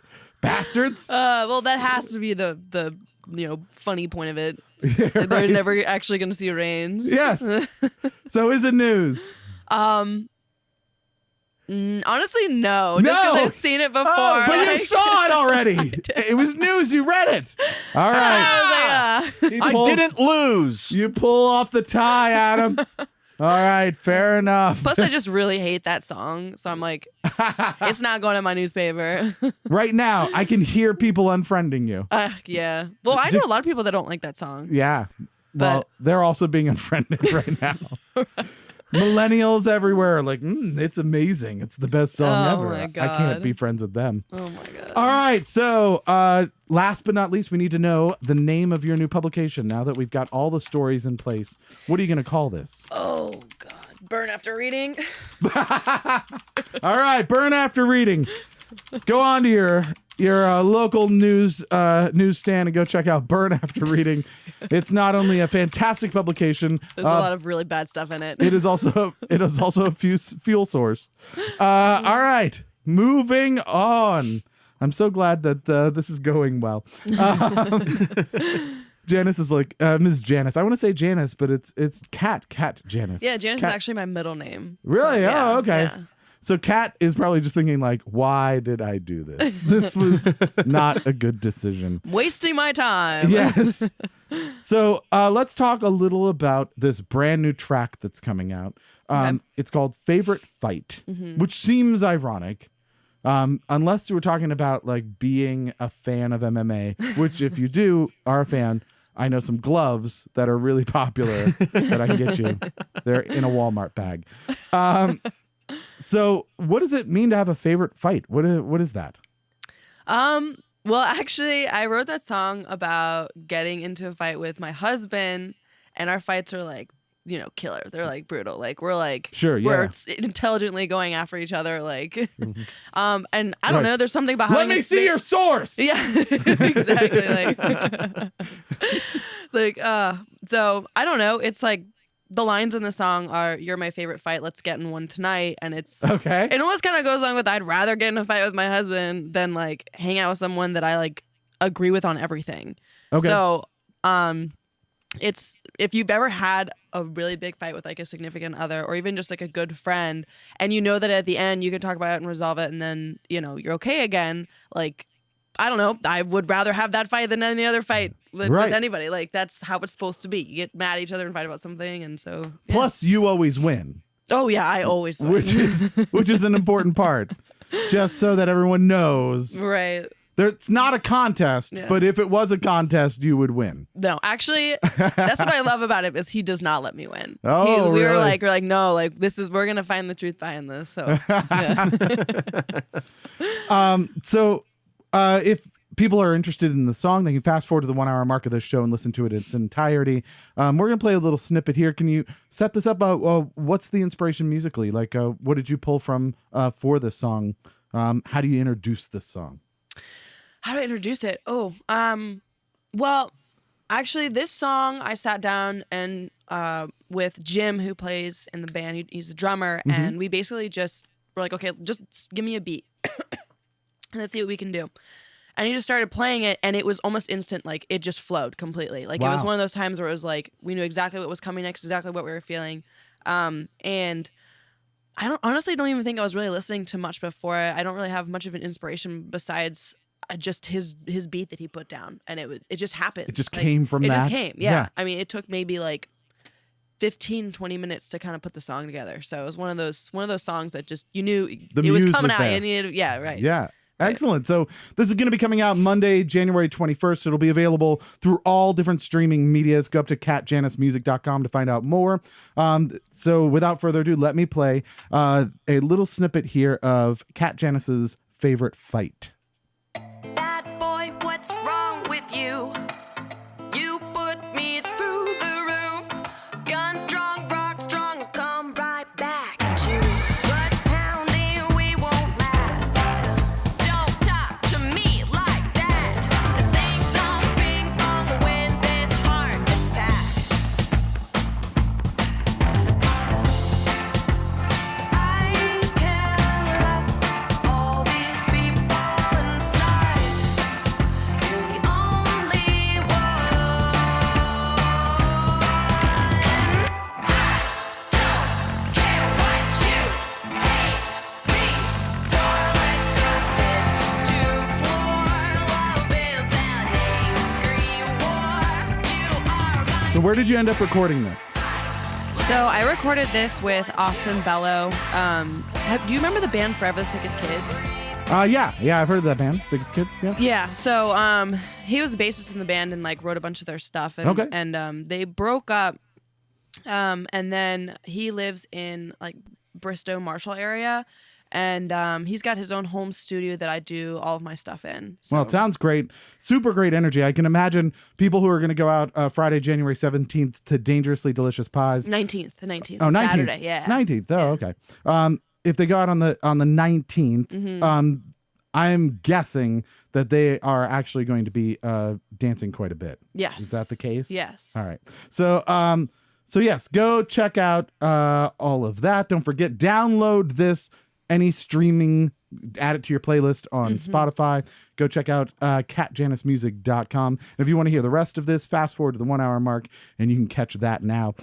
S2: Bastards.
S5: Well, that has to be the funny point of it.
S2: Yeah,
S5: They're
S2: right.
S5: never actually going to see rains.
S2: Yes. So is it news?
S5: Honestly, no. Just
S2: No.
S5: because I've seen it before.
S2: Oh, but you
S5: like-
S2: saw it already. It was news. You read it. All right.
S5: I was like,
S2: He
S6: I
S2: pulls-
S6: didn't lose.
S2: You pull off the tie, Adam. All right, fair enough.
S5: Plus, I just really hate that song. So I'm like, it's not going in my newspaper.
S2: Right now, I can hear people unfriending you.
S5: Yeah. Well, I know a lot of people that don't like that song.
S2: Yeah. Well,
S5: But-
S2: they're also being unfriended right now. Millennials everywhere are like, it's amazing. It's the best song
S5: Oh
S2: ever.
S5: my
S2: I can't
S5: God.
S2: be friends with them.
S5: Oh my God.
S2: All right. So, last but not least, we need to know the name of your new publication. Now that we've got all the stories in place, what are you going to call this?
S5: Oh God. Burn after reading.
S2: All right, burn after reading. Go on to your local newsstand and go check out Burn After Reading. It's not only a fantastic publication.
S5: There's a lot of really bad stuff in it.
S2: It is also a fuel source. All right, moving on. I'm so glad that this is going well. Janice is like Ms. Janice. I want to say Janice, but it's Kat Janice.
S5: Yeah, Janice
S2: Kat.
S5: is actually my middle name.
S2: Really?
S5: So, yeah,
S2: Oh, okay.
S5: yeah.
S2: So Kat is probably just thinking like, why did I do this? This was not a good decision.
S5: Wasting my time.
S2: Yes. So let's talk a little about this brand new track that's coming out.
S5: Okay.
S2: It's called Favorite Fight, which seems ironic. Unless you were talking about like being a fan of MMA, which if you are a fan, I know some gloves that are really popular that I can get you. They're in a Walmart bag. So what does it mean to have a favorite fight? What is that?
S5: Well, actually, I wrote that song about getting into a fight with my husband, and our fights are like, killer. They're like brutal. Like we're like,
S2: Sure, yeah.
S5: we're intelligently going after each other. Like, and I don't know. There's something behind.
S2: Let me see your source.
S5: Yeah, exactly. So I don't know. It's like the lines in the song are, "You're my favorite fight. Let's get in one tonight." And it's
S2: Okay.
S5: It almost kind of goes along with, I'd rather get in a fight with my husband than like hang out with someone that I like agree with on everything.
S2: Okay.
S5: So, it's if you've ever had a really big fight with like a significant other or even just like a good friend, and you know that at the end you can talk about it and resolve it, and then you're okay again. Like, I don't know, I would rather have that fight than any other fight with anybody. Like, that's how it's supposed to be. You get mad at each other and fight about something, and so yeah.
S2: Plus, you always win.
S5: Oh yeah, I always win.
S2: which is an important part. Just so that everyone knows.
S5: Right.
S2: It's not a contest,
S5: Yeah.
S2: but if it was a contest, you would win.
S5: No, actually, that's what I love about him is he does not let me win.
S2: Oh,
S5: we were
S2: really?
S5: like, no, like we're gonna find the truth behind this. So, yeah.
S2: So if people are interested in the song, they can fast forward to the 1 hour mark of this show and listen to it in its entirety. We're going to play a little snippet here. Can you set this up? What's the inspiration musically? Like, what did you pull from for this song? How do you introduce this song?
S5: How do I introduce it? Oh, well, actually, this song I sat down and with Jim, who plays in the band. He's a drummer, and we basically just were like, okay, just give me a beat, and let's see what we can do. And he just started playing it, and it was almost instant. Like, it just flowed completely. Like, It was one of those times where it was like we knew exactly what was coming next, exactly what we were feeling, and I honestly don't even think I was really listening to much before. I don't really have much of an inspiration besides just his beat that he put down, and it just happened.
S2: It just came from that?
S5: It just came, yeah. I mean, it took maybe like 15-20 minutes to kind of put the song together. So it was one of those songs that just you knew it was coming out.
S2: There.
S5: You needed, yeah, right.
S2: Yeah. Excellent. So this is going to be coming out Monday, January 21st. It'll be available through all different streaming medias. Go up to katjanismusic.com to find out more. So without further ado, let me play a little snippet here of Kat Janice's favorite fight.
S7: Bad boy, what's wrong with you? You put me through the roof. Gun strong, rock strong, I'll come right back at you. But pounding, we won't last. Don't talk to me like that. Sing some ping pong to win this heart attack. I can't let all these people inside. You're the only one. I don't care what you hate me for. Let's cut this to floor. Love is an angry war. You are my.
S2: So where did you end up recording this?
S5: So I recorded this with Austin Bello. Do you remember the band Forever the Sickest Kids?
S2: Yeah, I've heard of that band, Sickest Kids. Yeah.
S5: Yeah, so he was the bassist in the band and like wrote a bunch of their stuff, and
S2: Okay.
S5: and they broke up, and then he lives in like Bristow, Marshall area, And he's got his own home studio that I do all of my stuff in. So.
S2: Well, it sounds great. Super great energy. I can imagine people who are going to go out Friday, January 17th to Dangerously Delicious Pies.
S5: the 19th.
S2: Oh, 19th.
S5: Saturday, yeah.
S2: 19th. Oh, okay. If they go out on the 19th,
S5: Mm-hmm.
S2: I'm guessing that they are actually going to be dancing quite a bit.
S5: Yes.
S2: Is that the case?
S5: Yes.
S2: All right. So yes, go check out all of that. Don't forget, download this, any streaming, add it to your playlist on Spotify. Go check out catjanismusic.com. And if you want to hear the rest of this, fast forward to the 1 hour mark and you can catch that now.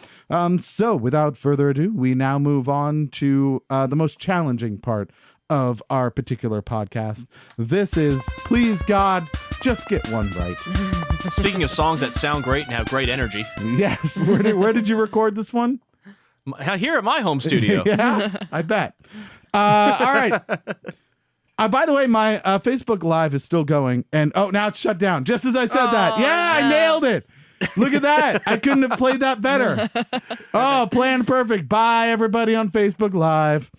S2: So without further ado, we now move on to the most challenging part of our particular podcast. This is Please God, Just Get One Right.
S6: Speaking of songs that sound great and have great energy,
S2: Yes. Where did you record this one?
S6: here at my home studio.
S2: Yeah, I bet. All right. By the way, my Facebook Live is still going, and now it's shut down. Just as I said that. Yeah, I nailed it. Look at that. I couldn't have played that better. Oh, planned perfect. Bye, everybody on Facebook Live.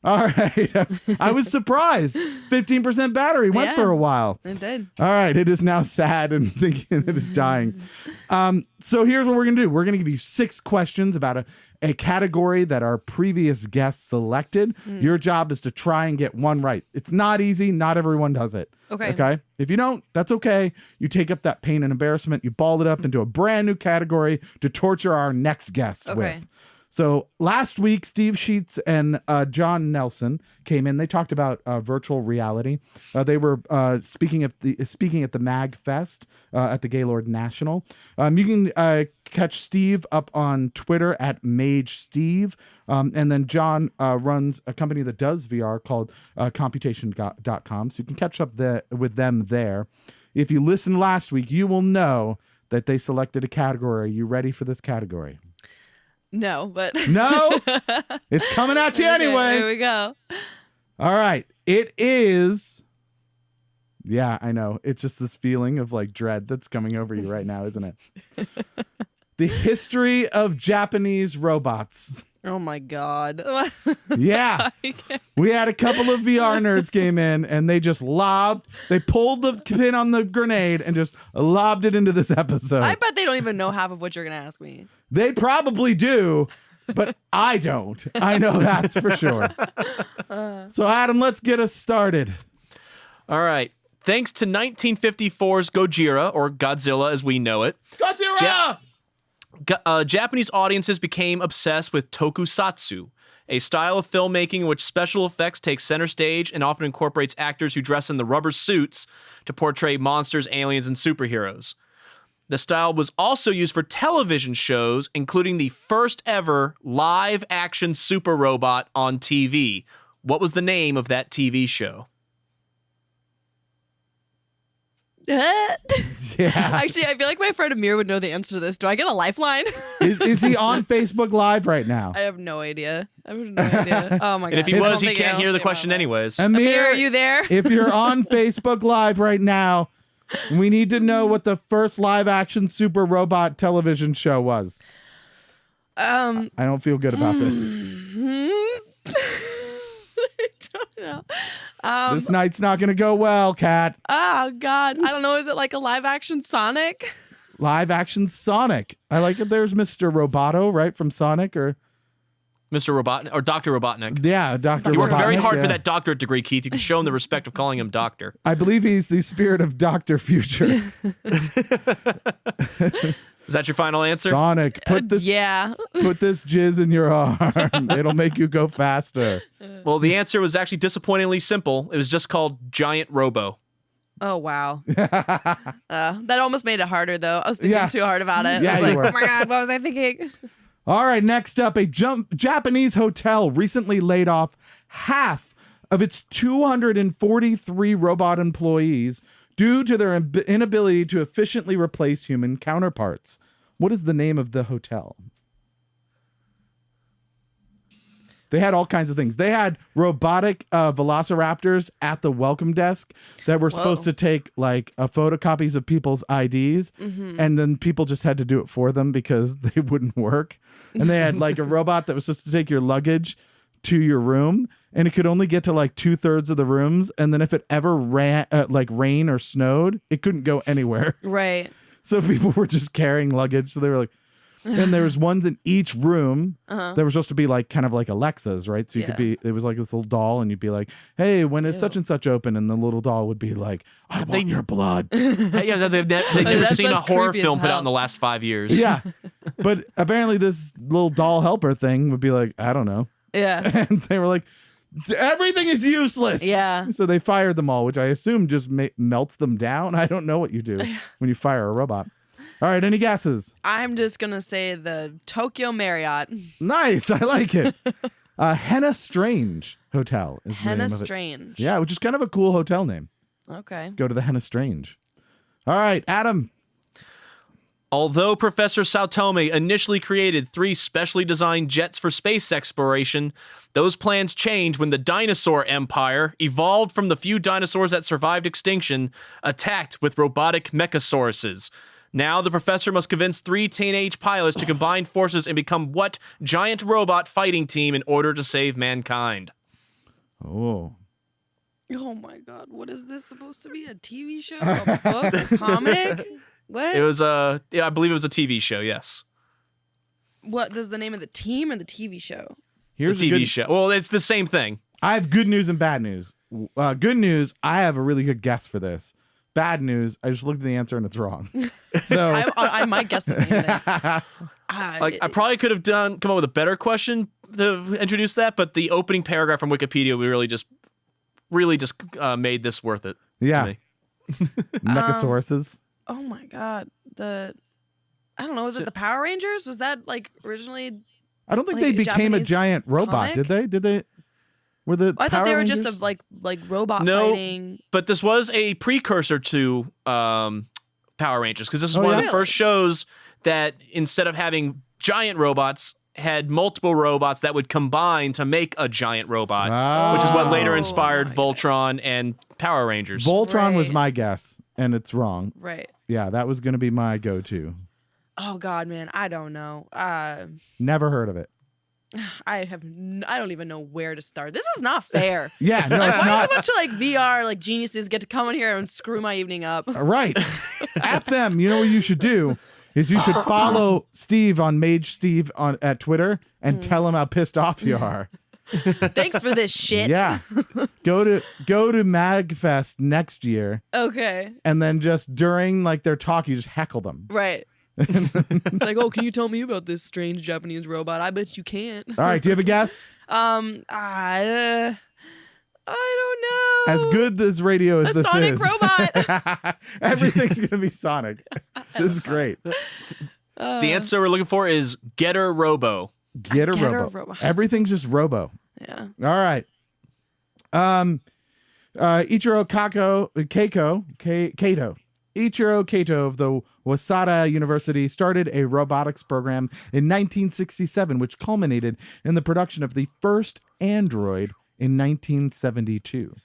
S2: All right. I was surprised. 15% battery went
S5: Yeah.
S2: for a while.
S5: It did.
S2: All right, it is now sad and thinking it is dying. So here's what we're going to do. We're going to give you 6 questions about a category that our previous guests selected. Your job is to try and get one right. It's not easy. Not everyone does it.
S5: Okay.
S2: Okay. If you don't, that's okay. You take up that pain and embarrassment. You ball it up into a brand new category to torture our next guest
S5: Okay.
S2: with. So last week, Steve Sheets and John Nelson came in. They talked about virtual reality. They were speaking at the Mag Fest at the Gaylord National. You can catch Steve up on Twitter at Mage Steve, and then John runs a company that does VR called Computation.com. So you can catch up with them there. If you listened last week, you will know that they selected a category. Are you ready for this category?
S5: No, but
S2: No, it's coming at you
S5: Okay,
S2: anyway.
S5: Here we go.
S2: All right. It is. Yeah, I know. It's just this feeling of like dread that's coming over you right now, isn't it? The history of Japanese robots.
S5: Oh my god.
S2: Yeah. We had a couple of VR nerds came in and they pulled the pin on the grenade and just lobbed it into this episode.
S5: I bet they don't even know half of what you're gonna ask me.
S2: They probably do, but I don't. I know that's for sure. So, Adam, let's get us started.
S6: All right. Thanks to 1954's Gojira, or Godzilla as we know it,
S2: Godzilla!
S6: Japanese audiences became obsessed with tokusatsu, a style of filmmaking in which special effects take center stage and often incorporates actors who dress in the rubber suits to portray monsters, aliens, and superheroes. The style was also used for television shows, including the first ever live-action super robot on TV. What was the name of that TV show?
S2: Yeah.
S5: Actually, I feel like my friend Amir would know the answer to this. Do I get a lifeline?
S2: Is he on Facebook Live right now?
S5: I have no idea. Oh my god.
S6: And if he
S5: I
S6: was,
S5: don't
S6: he
S5: think
S6: can't
S5: I'll
S6: hear the
S5: say
S6: question
S5: about that.
S6: anyways.
S5: Amir, are you there?
S2: If you're on Facebook Live right now, we need to know what the first live action super robot television show was. I don't feel good about this.
S5: I don't know.
S2: This night's not going to go well, Kat.
S5: Oh god. I don't know. Is it like a live action Sonic?
S2: Live action Sonic. I like it. There's Mr. Roboto, right, from Sonic, or
S6: Mr. Robotnik, or Dr. Robotnik.
S2: yeah, Dr.
S6: You worked very
S2: Robotnik,
S6: hard
S2: yeah.
S6: for that doctorate degree, Keith. You can show him the respect of calling him doctor.
S2: I believe he's the spirit of Dr. Future.
S6: Is that your final answer?
S2: Sonic, put this
S5: Yeah.
S2: put this jizz in your arm. It'll make you go faster.
S6: Well, the answer was actually disappointingly simple. It was just called Giant Robo.
S5: Oh wow. That almost made it harder though. I was thinking
S2: Yeah.
S5: too hard about it.
S2: Yeah,
S5: I was
S2: you
S5: like,
S2: were.
S5: oh my god, what was I thinking?
S2: All right, next up, a Japanese hotel recently laid off half of its 243 robot employees due to their inability to efficiently replace human counterparts. What is the name of the hotel? They had all kinds of things. They had robotic velociraptors at the welcome desk that were supposed to take like photocopies of people's IDs, and then people just had to do it for them because they wouldn't work. And they had like a robot that was supposed to take your luggage to your room, and it could only get to like 2/3 of the rooms. And then if it ever rained or snowed, it couldn't go anywhere.
S5: Right.
S2: So people were just carrying luggage. So they were like, and there was ones in each room that were supposed to be like kind of like Alexas, right? So you could be, it was like this little doll, and you'd be like, hey, when is such and such open? And the little doll would be like, I want your blood.
S6: Yeah, they've never seen a
S5: that's
S6: horror
S5: creepy as
S6: film put out
S5: hell.
S6: in the last 5 years.
S2: Yeah. But apparently this little doll helper thing would be like, I don't know.
S5: Yeah.
S2: And they were like, everything is useless.
S5: Yeah.
S2: So they fired them all, which I assume just melts them down. I don't know what you do when you fire a robot. All right, any guesses?
S5: I'm just gonna say the Tokyo Marriott.
S2: Nice, I like it. Henna Strange Hotel is the name
S5: Henna
S2: of it.
S5: Strange.
S2: Yeah, which is kind of a cool hotel name.
S5: Okay.
S2: Go to the Henna Strange. All right, Adam.
S6: Although Professor Saotome initially created 3 specially designed jets for space exploration, those plans changed when the dinosaur empire, evolved from the few dinosaurs that survived extinction, attacked with robotic mechasauruses. Now the professor must convince 3 teenage pilots to combine forces and become what giant robot fighting team in order to save mankind?
S2: Oh.
S5: Oh my God! What is this supposed to be? A TV show? A book? A comic? What?
S6: It was I believe it was a TV show, yes.
S5: What is the name of the team or the TV show?
S2: Here's
S6: The
S2: a
S6: TV
S2: good,
S6: show. Well, it's the same thing.
S2: I have good news and bad news. Good news, I have a really good guess for this. Bad news, I just looked at the answer and it's wrong. So
S5: I might guess the same thing.
S6: I probably could have come up with a better question to introduce that, but the opening paragraph from Wikipedia really just made this worth it.
S2: Yeah.
S6: To me.
S2: Mechasauruses.
S5: Oh my God! I don't know. Was it the Power Rangers? Was that like originally?
S2: I don't think
S5: like
S2: they
S5: a
S2: became a
S5: Japanese
S2: giant robot,
S5: comic?
S2: did they? Did they? Were the
S5: I thought
S2: Power
S5: they were
S2: Rangers?
S5: just a like robot
S6: No.
S5: fighting.
S6: But this was a precursor to Power Rangers, because this is
S2: Oh,
S6: one
S2: yeah?
S6: of the first shows that instead of having giant robots, had multiple robots that would combine to make a giant robot, which is what later
S5: Oh,
S6: inspired
S5: my
S6: Voltron and Power Rangers.
S2: Voltron was
S5: Right.
S2: my guess, and it's wrong.
S5: Right.
S2: Yeah, that was going to be my go-to.
S5: Oh God, man, I don't know.
S2: Never heard of it.
S5: I don't even know where to start. This is not fair.
S2: Yeah, no,
S5: Like,
S2: it's
S5: why does
S2: not.
S5: a bunch of like VR like geniuses get to come in here and screw my evening up?
S2: Right. F them. You know what you should do is you should follow Steve on Mage Steve at Twitter and tell him how pissed off you are.
S5: Thanks for this shit.
S2: Yeah. Go to MagFest next year,
S5: Okay.
S2: and then just during like their talk, you just heckle them.
S5: Right. It's like, oh, can you tell me about this strange Japanese robot? I bet you can't.
S2: All right. Do you have a guess?
S5: I don't know.
S2: As good as radio as
S5: A
S2: this
S5: Sonic
S2: is,
S5: robot.
S2: everything's gonna be Sonic. This is great.
S6: The answer we're looking for is Getter Robo.
S2: Get a
S5: Getter
S2: robo.
S5: Robo.
S2: Everything's just robo.
S5: Yeah.
S2: All right. Ichiro Kato. Ichiro Kato of the Waseda University started a robotics program in 1967, which culminated in the production of the first Android in 1972.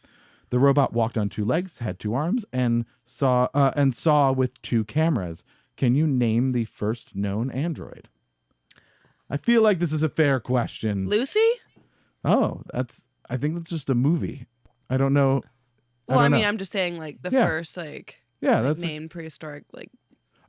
S2: The robot walked on 2 legs, had 2 arms, and saw with 2 cameras. Can you name the first known android? I feel like this is a fair question.
S5: Lucy?
S2: Oh, I think that's just a movie. I don't know.
S5: Well, I
S2: don't
S5: mean,
S2: know.
S5: I'm just saying like the
S2: Yeah.
S5: first like
S2: Yeah, that's
S5: named prehistoric like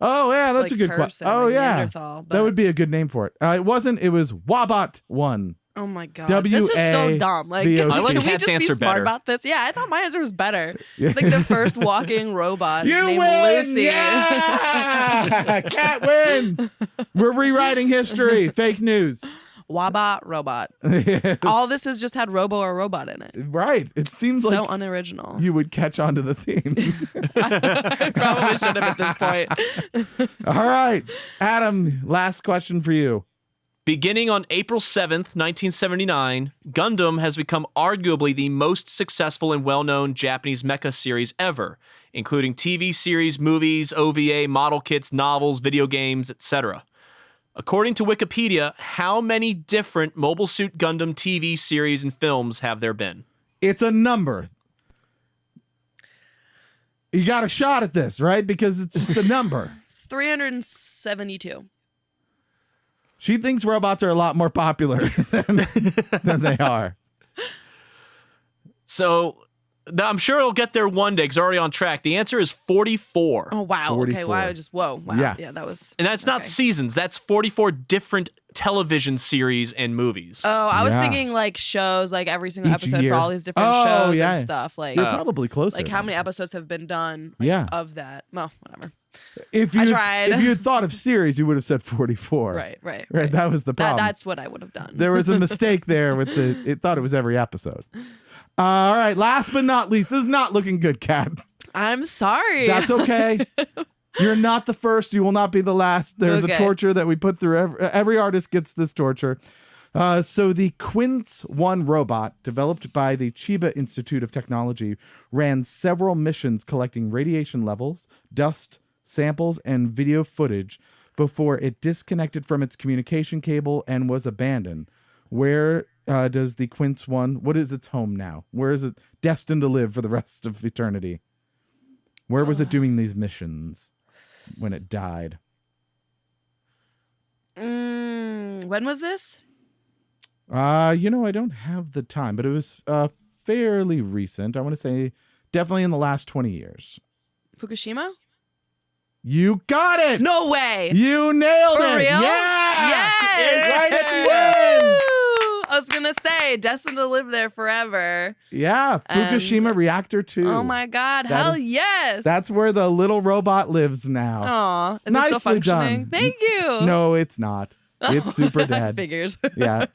S2: oh yeah, that's
S5: like
S2: a good question.
S5: person,
S2: Oh
S5: like
S2: yeah,
S5: Neanderthal,
S2: that
S5: but-
S2: would be a good name for it. It wasn't. It was Wabot 1.
S5: Oh my God. This is so dumb. Like,
S2: W-A-B-O-T.
S6: I like
S5: can we
S6: Kat's
S5: just be
S6: answer
S5: smart
S6: better.
S5: about this? Yeah, I thought my answer was better.
S2: Yeah.
S5: Like the first walking robot
S2: You
S5: named
S2: win!
S5: Lucy.
S2: Yeah, Cat wins. We're rewriting history. Fake news.
S5: Wabot robot.
S2: Yes.
S5: All this has just had robo or robot in it.
S2: Right. It seems
S5: So
S2: like
S5: unoriginal.
S2: you would catch on to the theme.
S5: Probably should have at this point.
S2: All right, Adam. Last question for you.
S6: Beginning on April 7th, 1979, Gundam has become arguably the most successful and well-known Japanese mecha series ever, including TV series, movies, OVA, model kits, novels, video games, etc. According to Wikipedia, how many different Mobile Suit Gundam TV series and films have there been?
S2: It's a number. You got a shot at this, right? Because it's just a number.
S5: 372.
S2: She thinks robots are a lot more popular than they are.
S6: So I'm sure it'll get there one day because already on track. The answer is 44.
S5: Oh wow. Okay.
S2: 44.
S5: Wow. Just whoa. Wow.
S2: Yeah.
S5: Yeah. That was.
S6: And that's not
S5: okay.
S6: seasons. That's 44 different television series and movies.
S5: Oh, I was
S2: Yeah.
S5: thinking like shows, like every single
S2: Each
S5: episode
S2: year.
S5: for all these different
S2: Oh,
S5: shows
S2: yeah.
S5: and stuff. Like,
S2: You're probably closer.
S5: like how many episodes have been done? Like,
S2: Yeah.
S5: Of that. Well, whatever.
S2: If
S5: I
S2: you
S5: tried.
S2: if you had thought of series, you would have said 44.
S5: Right.
S2: Right. That was the problem.
S5: That's what I would have done.
S2: There was a mistake there with it thought it was every episode. All right. Last but not least, this is not looking good, Kat.
S5: I'm sorry.
S2: That's okay. You're not the first. You will not be the last. There's a
S5: Okay.
S2: torture that we put through. Every artist gets this torture. So the Quince 1 robot, developed by the Chiba Institute of Technology, ran several missions collecting radiation levels, dust, samples, and video footage before it disconnected from its communication cable and was abandoned. Where does the Quince 1, what is its home now? Where is it destined to live for the rest of eternity? Where was it doing these missions when it died?
S5: When was this?
S2: I don't have the time, but it was fairly recent. I want to say definitely in the last 20 years.
S5: Fukushima?
S2: You got it.
S5: No way.
S2: You nailed
S5: For
S2: it.
S5: real?
S2: Yeah.
S5: Yes.
S2: Right at the end.
S5: Woo! I was gonna say, destined to live there forever.
S2: Yeah. Fukushima Reactor 2.
S5: Oh my god!
S2: That
S5: Hell
S2: is-
S5: yes.
S2: That's where the little robot lives now.
S5: Aw, is it
S2: Nicely
S5: still functioning?
S2: done.
S5: Thank you.
S2: No, it's not. It's super dead.
S5: Figures.
S2: Yeah.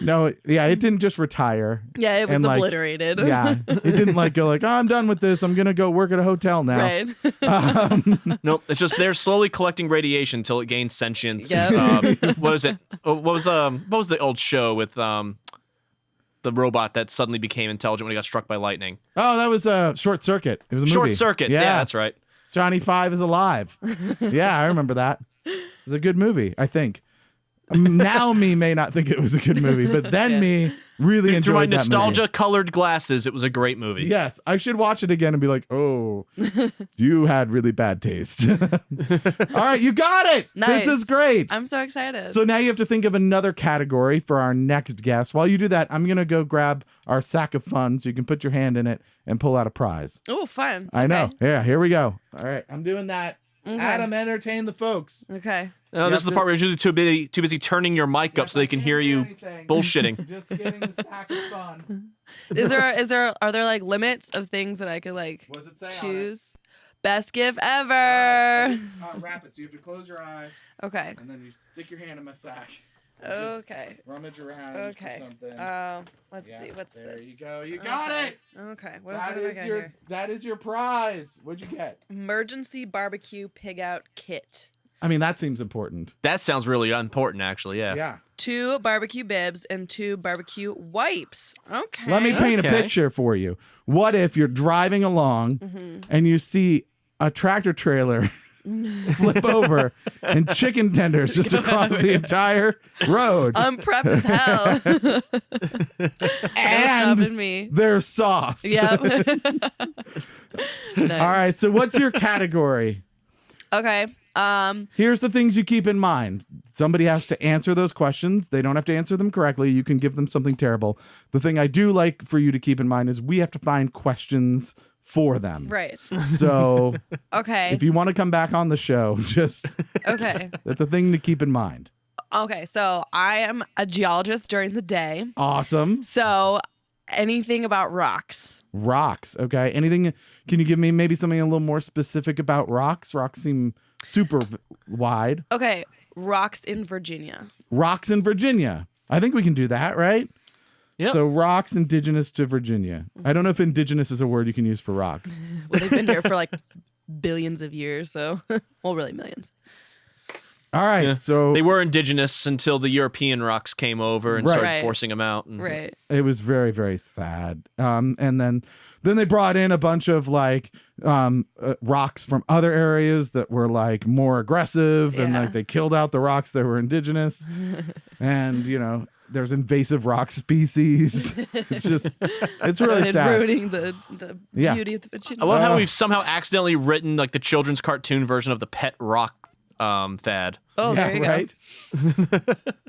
S2: No, yeah, it didn't just retire.
S5: Yeah, it was
S2: And, like,
S5: obliterated.
S2: Yeah. It didn't go oh, I'm done with this. I'm going to go work at a hotel now.
S5: Right.
S6: Nope, it's just they're slowly collecting radiation until it gains sentience.
S5: Yep.
S6: What is it? What was the old show with the robot that suddenly became intelligent when he got struck by lightning?
S2: Oh, that was Short Circuit. It was a movie.
S6: Short Circuit. Yeah, that's right.
S2: Johnny Five is alive. Yeah, I remember that. It's a good movie, I think. Now me may not think it was a good movie, but then
S5: Yeah.
S2: me really enjoyed
S6: Through my
S2: that movie.
S6: nostalgia-colored glasses, it was a great movie.
S2: Yes, I should watch it again and be like, oh, you had really bad taste. All right, you got it.
S5: Nice.
S2: This is great.
S5: I'm so excited.
S2: So now you have to think of another category for our next guest. While you do that, I'm going to go grab our sack of fun so you can put your hand in it and pull out a prize.
S5: Oh, fun.
S2: I know.
S5: Okay.
S2: Yeah, here we go. All right, I'm doing that.
S5: Okay.
S2: Adam, entertain the folks.
S5: Okay.
S6: No, this is the part where you're usually too busy turning your mic up so they can hear you bullshitting.
S2: Just getting the sack of fun.
S5: Are there like limits of things that I could like
S2: What does it say on it?
S5: choose? Best gift ever.
S2: Wrap it so you have to close your eye
S5: Okay.
S2: and then you stick your hand in my sack.
S5: Okay.
S2: Rummage around
S5: Okay.
S2: for something.
S5: Let's see. What's
S2: there
S5: this?
S2: you go. You got it.
S5: Okay. What
S2: That
S5: do I
S2: is
S5: got
S2: your
S5: here?
S2: that is your prize. What'd you get?
S5: Emergency barbecue pig out kit.
S2: I mean, that seems important.
S6: That sounds really important, actually. Yeah.
S2: Yeah.
S5: 2 barbecue bibs and 2 barbecue wipes. Okay.
S2: Let me paint a
S6: Okay.
S2: picture for you. What if you're driving along and you see a tractor trailer flip over and chicken tenders just across the entire road?
S5: I'm prepped as hell.
S2: And
S5: stopping me.
S2: there's sauce.
S5: Yep. Nice.
S2: All right. So what's your category?
S5: Okay.
S2: Here's the things you keep in mind. Somebody has to answer those questions. They don't have to answer them correctly. You can give them something terrible. The thing I do like for you to keep in mind is we have to find questions for them.
S5: Right.
S2: So
S5: Okay.
S2: if you want to come back on the show, just
S5: Okay.
S2: that's a thing to keep in mind.
S5: Okay. So I am a geologist during the day.
S2: Awesome.
S5: So anything about rocks.
S2: Rocks. Okay. Anything? Can you give me maybe something a little more specific about rocks? Rocks seem super wide.
S5: Okay. Rocks in Virginia.
S2: Rocks in Virginia. I think we can do that, right?
S6: Yep.
S2: So rocks indigenous to Virginia. I don't know if indigenous is a word you can use for rocks.
S5: Well, they've been here for like billions of years. So, well, really millions.
S2: All right.
S6: Yeah.
S2: So
S6: They were indigenous until the European rocks came over and
S2: Right.
S6: started
S5: Right.
S6: forcing them out. And
S5: Right.
S2: it was very, very sad. And then they brought in a bunch of like rocks from other areas that were like more aggressive, and
S5: Yeah.
S2: like they killed out the rocks that were indigenous. And there's invasive rock species. It's really
S5: Started
S2: sad.
S5: ruining the
S2: Yeah.
S5: beauty of the Virginia.
S6: I love how we've somehow accidentally written like the children's cartoon version of the pet rock fad.
S5: Oh, there you go.
S2: right?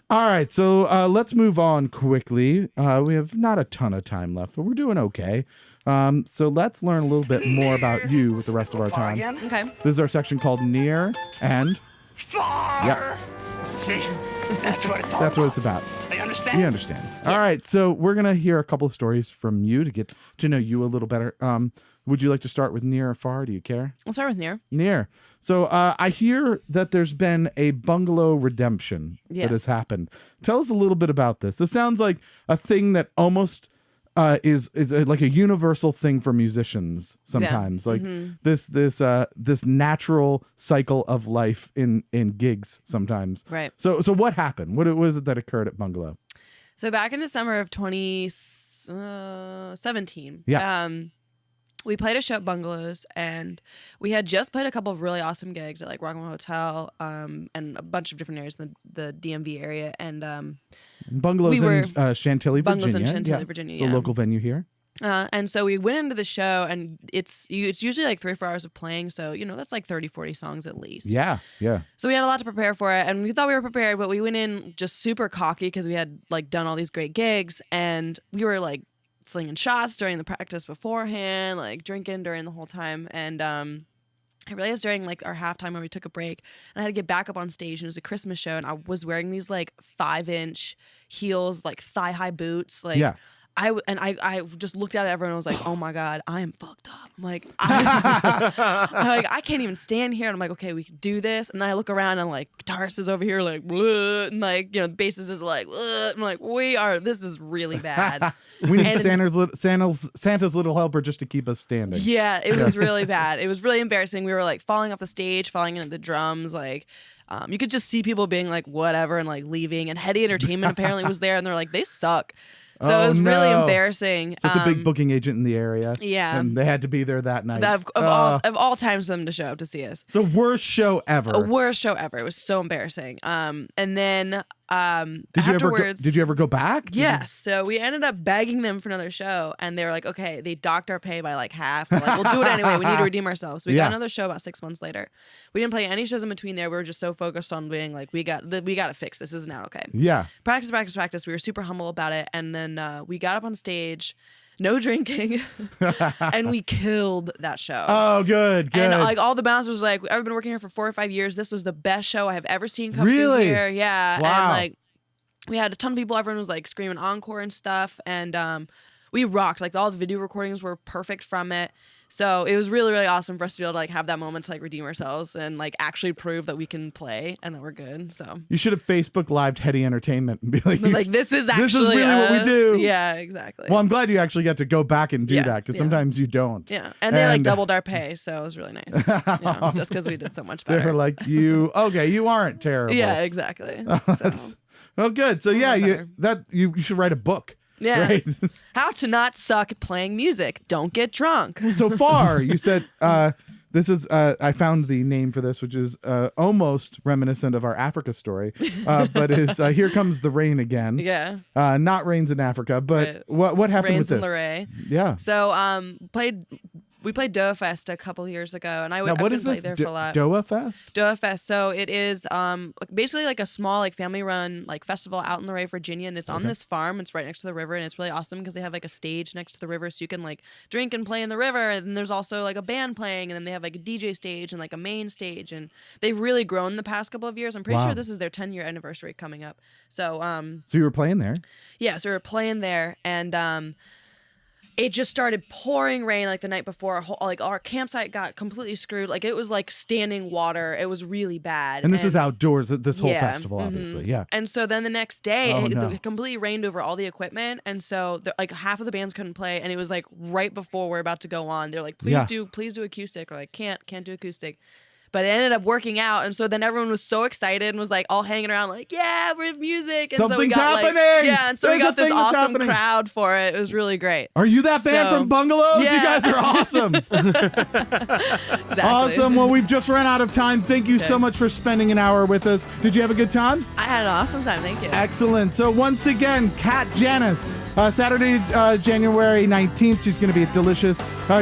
S2: All right, so let's move on quickly. We have not a ton of time left, but we're doing okay. So let's learn a little bit more about you with the rest of our time.
S5: Okay.
S2: This is our section called Near and
S4: Far.
S2: Yeah.
S4: See, that's what it's all
S2: that's what it's about.
S4: I understand.
S2: You understand. All right, so we're going to hear a couple of stories from you to get to know you a little better. Would you like to start with near or far? Do you care?
S5: We'll start with near.
S2: Near. So I hear that there's been a bungalow redemption that has
S5: Yes.
S2: happened. Tell us a little bit about this. This sounds like a thing that almost is like a universal thing for musicians sometimes. Like this natural cycle of life in gigs sometimes.
S5: Right.
S2: So what happened? What was it that occurred at Bungalow?
S5: So back in December of 2017, we played a show at Bungalows, and we had just played a couple of really awesome gigs at like Rock and Roll Hotel, and a bunch of different areas in the DMV area, and
S2: Bungalows
S5: we
S2: in Chantilly,
S5: Bungalows
S2: Virginia.
S5: in Chantilly, Virginia,
S2: So
S5: yeah.
S2: local venue here.
S5: and so we went into the show, and it's usually like 3 or 4 hours of playing, so that's like 30-40 songs at least.
S2: Yeah.
S5: So we had a lot to prepare for it, and we thought we were prepared, but we went in just super cocky because we had like done all these great gigs, and we were like slinging shots during the practice beforehand, like drinking during the whole time, and I realized during like our halftime when we took a break, and I had to get back up on stage, and it was a Christmas show, and I was wearing these like 5-inch heels, like thigh-high boots, like.
S2: Yeah.
S5: I just looked at everyone and was like, oh my God, I am fucked up. I'm like, I can't even stand here. And I'm like, okay, we can do this. And then I look around and like guitarist is over here like, bleh, and like, the bassist is like, bleh. I'm like, this is really bad.
S2: We need
S5: And-
S2: Santa's little helper just to keep us standing.
S5: Yeah, it was really bad. It was really embarrassing. We were like falling off the stage, falling into the drums, like. You could just see people being like, whatever, and like leaving. And Hetty Entertainment apparently was there, and they're like, they suck. So
S2: Oh,
S5: it was really
S2: no.
S5: embarrassing.
S2: Such a big booking agent in the area.
S5: Yeah.
S2: And they had to be there that night.
S5: Of all times for them to show up to see us.
S2: It's the worst show ever.
S5: A worst show ever. It was so embarrassing. And then
S2: Did
S5: afterwards,
S2: you ever go back?
S5: yes. So we ended up begging them for another show, and they were like, okay, they docked our pay by like half. We're like, we'll do it anyway. We need to redeem ourselves. So we
S2: Yeah.
S5: got another show about 6 months later. We didn't play any shows in between there. We were just so focused on being like, we got to fix this. This is not okay.
S2: Yeah.
S5: Practice. We were super humble about it, and then we got up on stage, no drinking, and we killed that show.
S2: Oh, good.
S5: And like all the bouncers were like, I've been working here for 4 or 5 years. This was the best show I have ever seen come through
S2: Really?
S5: here. Yeah.
S2: Wow.
S5: And like we had a ton of people. Everyone was like screaming encore and stuff. And we rocked. Like all the video recordings were perfect from it. So it was really, really awesome for us to be able to like have that moment to like redeem ourselves and like actually prove that we can play and that we're good. So
S2: You should have Facebook Lived Hetty Entertainment and be like,
S5: like this is actually
S2: this is really what we
S5: us.
S2: do.
S5: Yeah, exactly.
S2: Well, I'm glad you actually get to go back and do
S5: Yeah,
S2: that because
S5: yeah.
S2: sometimes you don't.
S5: yeah. And they like
S2: And-
S5: doubled our pay. So it was really nice. Just because we did so much
S2: They
S5: better.
S2: were like, you aren't terrible.
S5: Yeah, exactly.
S2: That's well, good. So yeah, you should write a book.
S5: Yeah.
S2: Right.
S5: How to not suck at playing music. Don't get drunk.
S2: So far, you said this is. I found the name for this, which is almost reminiscent of our Africa story, but is Here Comes the Rain Again.
S5: Yeah.
S2: Not Rains in Africa, but
S5: Right.
S2: what happened
S5: Rains
S2: with
S5: and
S2: this?
S5: Lorraine.
S2: Yeah.
S5: So we played Doa Fest a couple years ago, and
S2: Now,
S5: I've
S2: what
S5: been
S2: is this?
S5: there for a lot.
S2: Doa Fest?
S5: Doa Fest. So it is basically like a small like family run like festival out in Luray, Virginia, and it's on this farm. It's right next to the river, and it's really awesome because they have like a stage next to the river, so you can like drink and play in the river. And then there's also like a band playing, and then they have like a DJ stage and like a main stage, and they've really grown the past couple of years. I'm pretty
S2: Wow.
S5: sure this is their 10-year anniversary coming up. So
S2: So you were playing there?
S5: yeah, so we were playing there, and it just started pouring rain like the night before. Like our campsite got completely screwed. Like it was like standing water. It was really bad.
S2: And this was outdoors. This whole
S5: Yeah,
S2: festival,
S5: mhm.
S2: obviously. Yeah.
S5: And so then the next day,
S2: Oh,
S5: it
S2: no.
S5: completely rained over all the equipment, and so like half of the bands couldn't play. And it was like right before we're about to go on. They're like,
S2: Yeah.
S5: please do acoustic. Or like, can't do acoustic. But it ended up working out, and so then everyone was so excited and was like all hanging around, like, yeah, we have music. music, and so we
S2: Something's
S5: got
S2: happening!
S5: yeah, and so we
S2: There's a
S5: got this
S2: thing that's
S5: awesome
S2: happening.
S5: crowd for it. It was really great.
S2: Are you that band
S5: So-
S2: from Bungalows? You
S5: Yeah.
S2: guys are awesome.
S5: Exactly.
S2: Awesome. Well, we've just run out of time. Thank you so
S5: Okay.
S2: much for spending an hour with us. Did you have a good time?
S5: I had an awesome time. Thank you.
S2: Excellent. So once again, Kat Janis, Saturday, January 19th, she's going to be at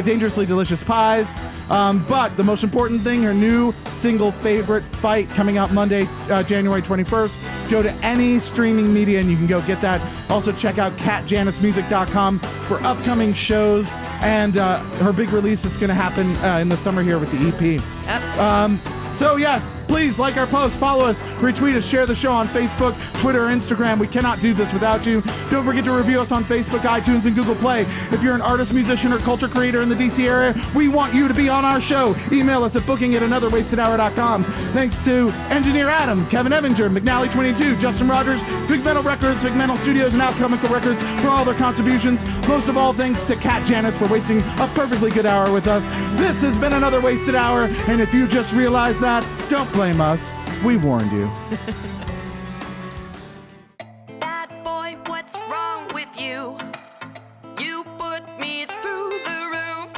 S2: Dangerously Delicious Pies. But the most important thing, her new single, Favorite Fight, coming out Monday, January 21st. Go to any streaming media and you can go get that. Also check out katjanismusic.com for upcoming shows and her big release that's going to happen in the summer here with the EP.
S5: Yep.
S2: So yes, please like our post, follow us, retweet us, share the show on Facebook, Twitter, Instagram. We cannot do this without you. Don't forget to review us on Facebook, iTunes, and Google Play. If you're an artist, musician, or culture creator in the DC area, we want you to be on our show. Email us at booking@anotherwastedhour.com. Thanks to Engineer Adam, Kevin Evinger, McNally22, Justin Rogers, Big Metal Records, Big Metal Studios, and Alchemical Records for all their contributions. Most of all, thanks to Kat Janis for wasting a perfectly good hour with us. This has been another Wasted Hour, and if you just realized that, don't blame us. We warned you.
S7: Bad boy, what's wrong with you? You put me through the roof.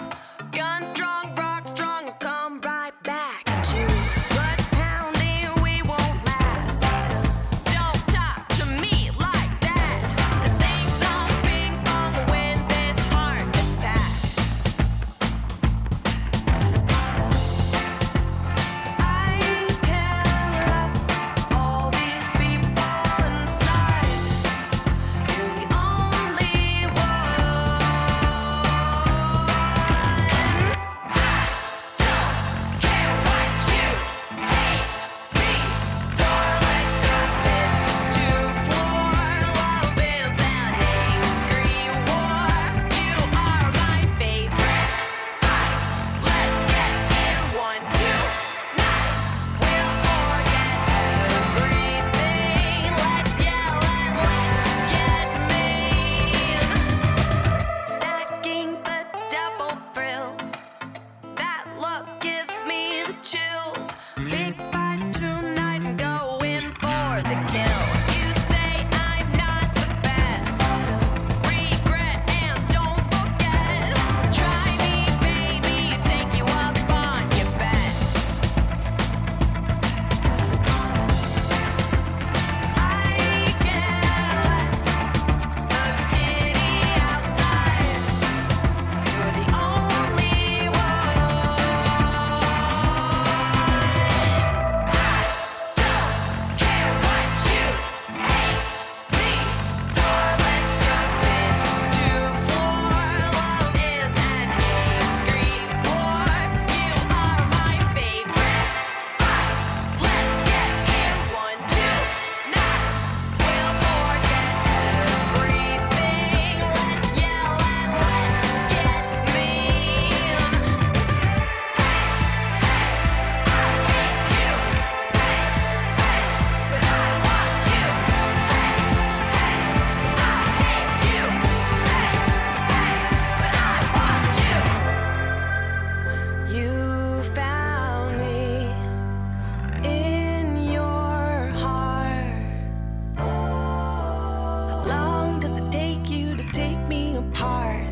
S7: Gun strong, rock strong, I'll come right back at you. But pounding, we won't last. Don't talk to me like that. Sing some ping pong, win this heart attack. I can't let all these people inside. You're the only one. I don't care what you hate me for. Let's go fist to floor. Love is an angry war. You are my favorite fight. Let's get in 1, 2. We'll forget everything. Let's yell and let's get mean. Stacking the double thrills. That look gives me the chills. Big fight tonight and going for the kill. You say I'm not the best. Regret and don't forget. Try me, baby. Take you up on your bet. I can't let the kitty outside. You're the only one. Don't care what you hate me for. Let's go fist to floor. Love is an angry war. You are my favorite fight. Let's get in 1, 2. Now we'll forget everything. Let's yell and let's get mean. You found me in your heart. How long does it take you to take me apart?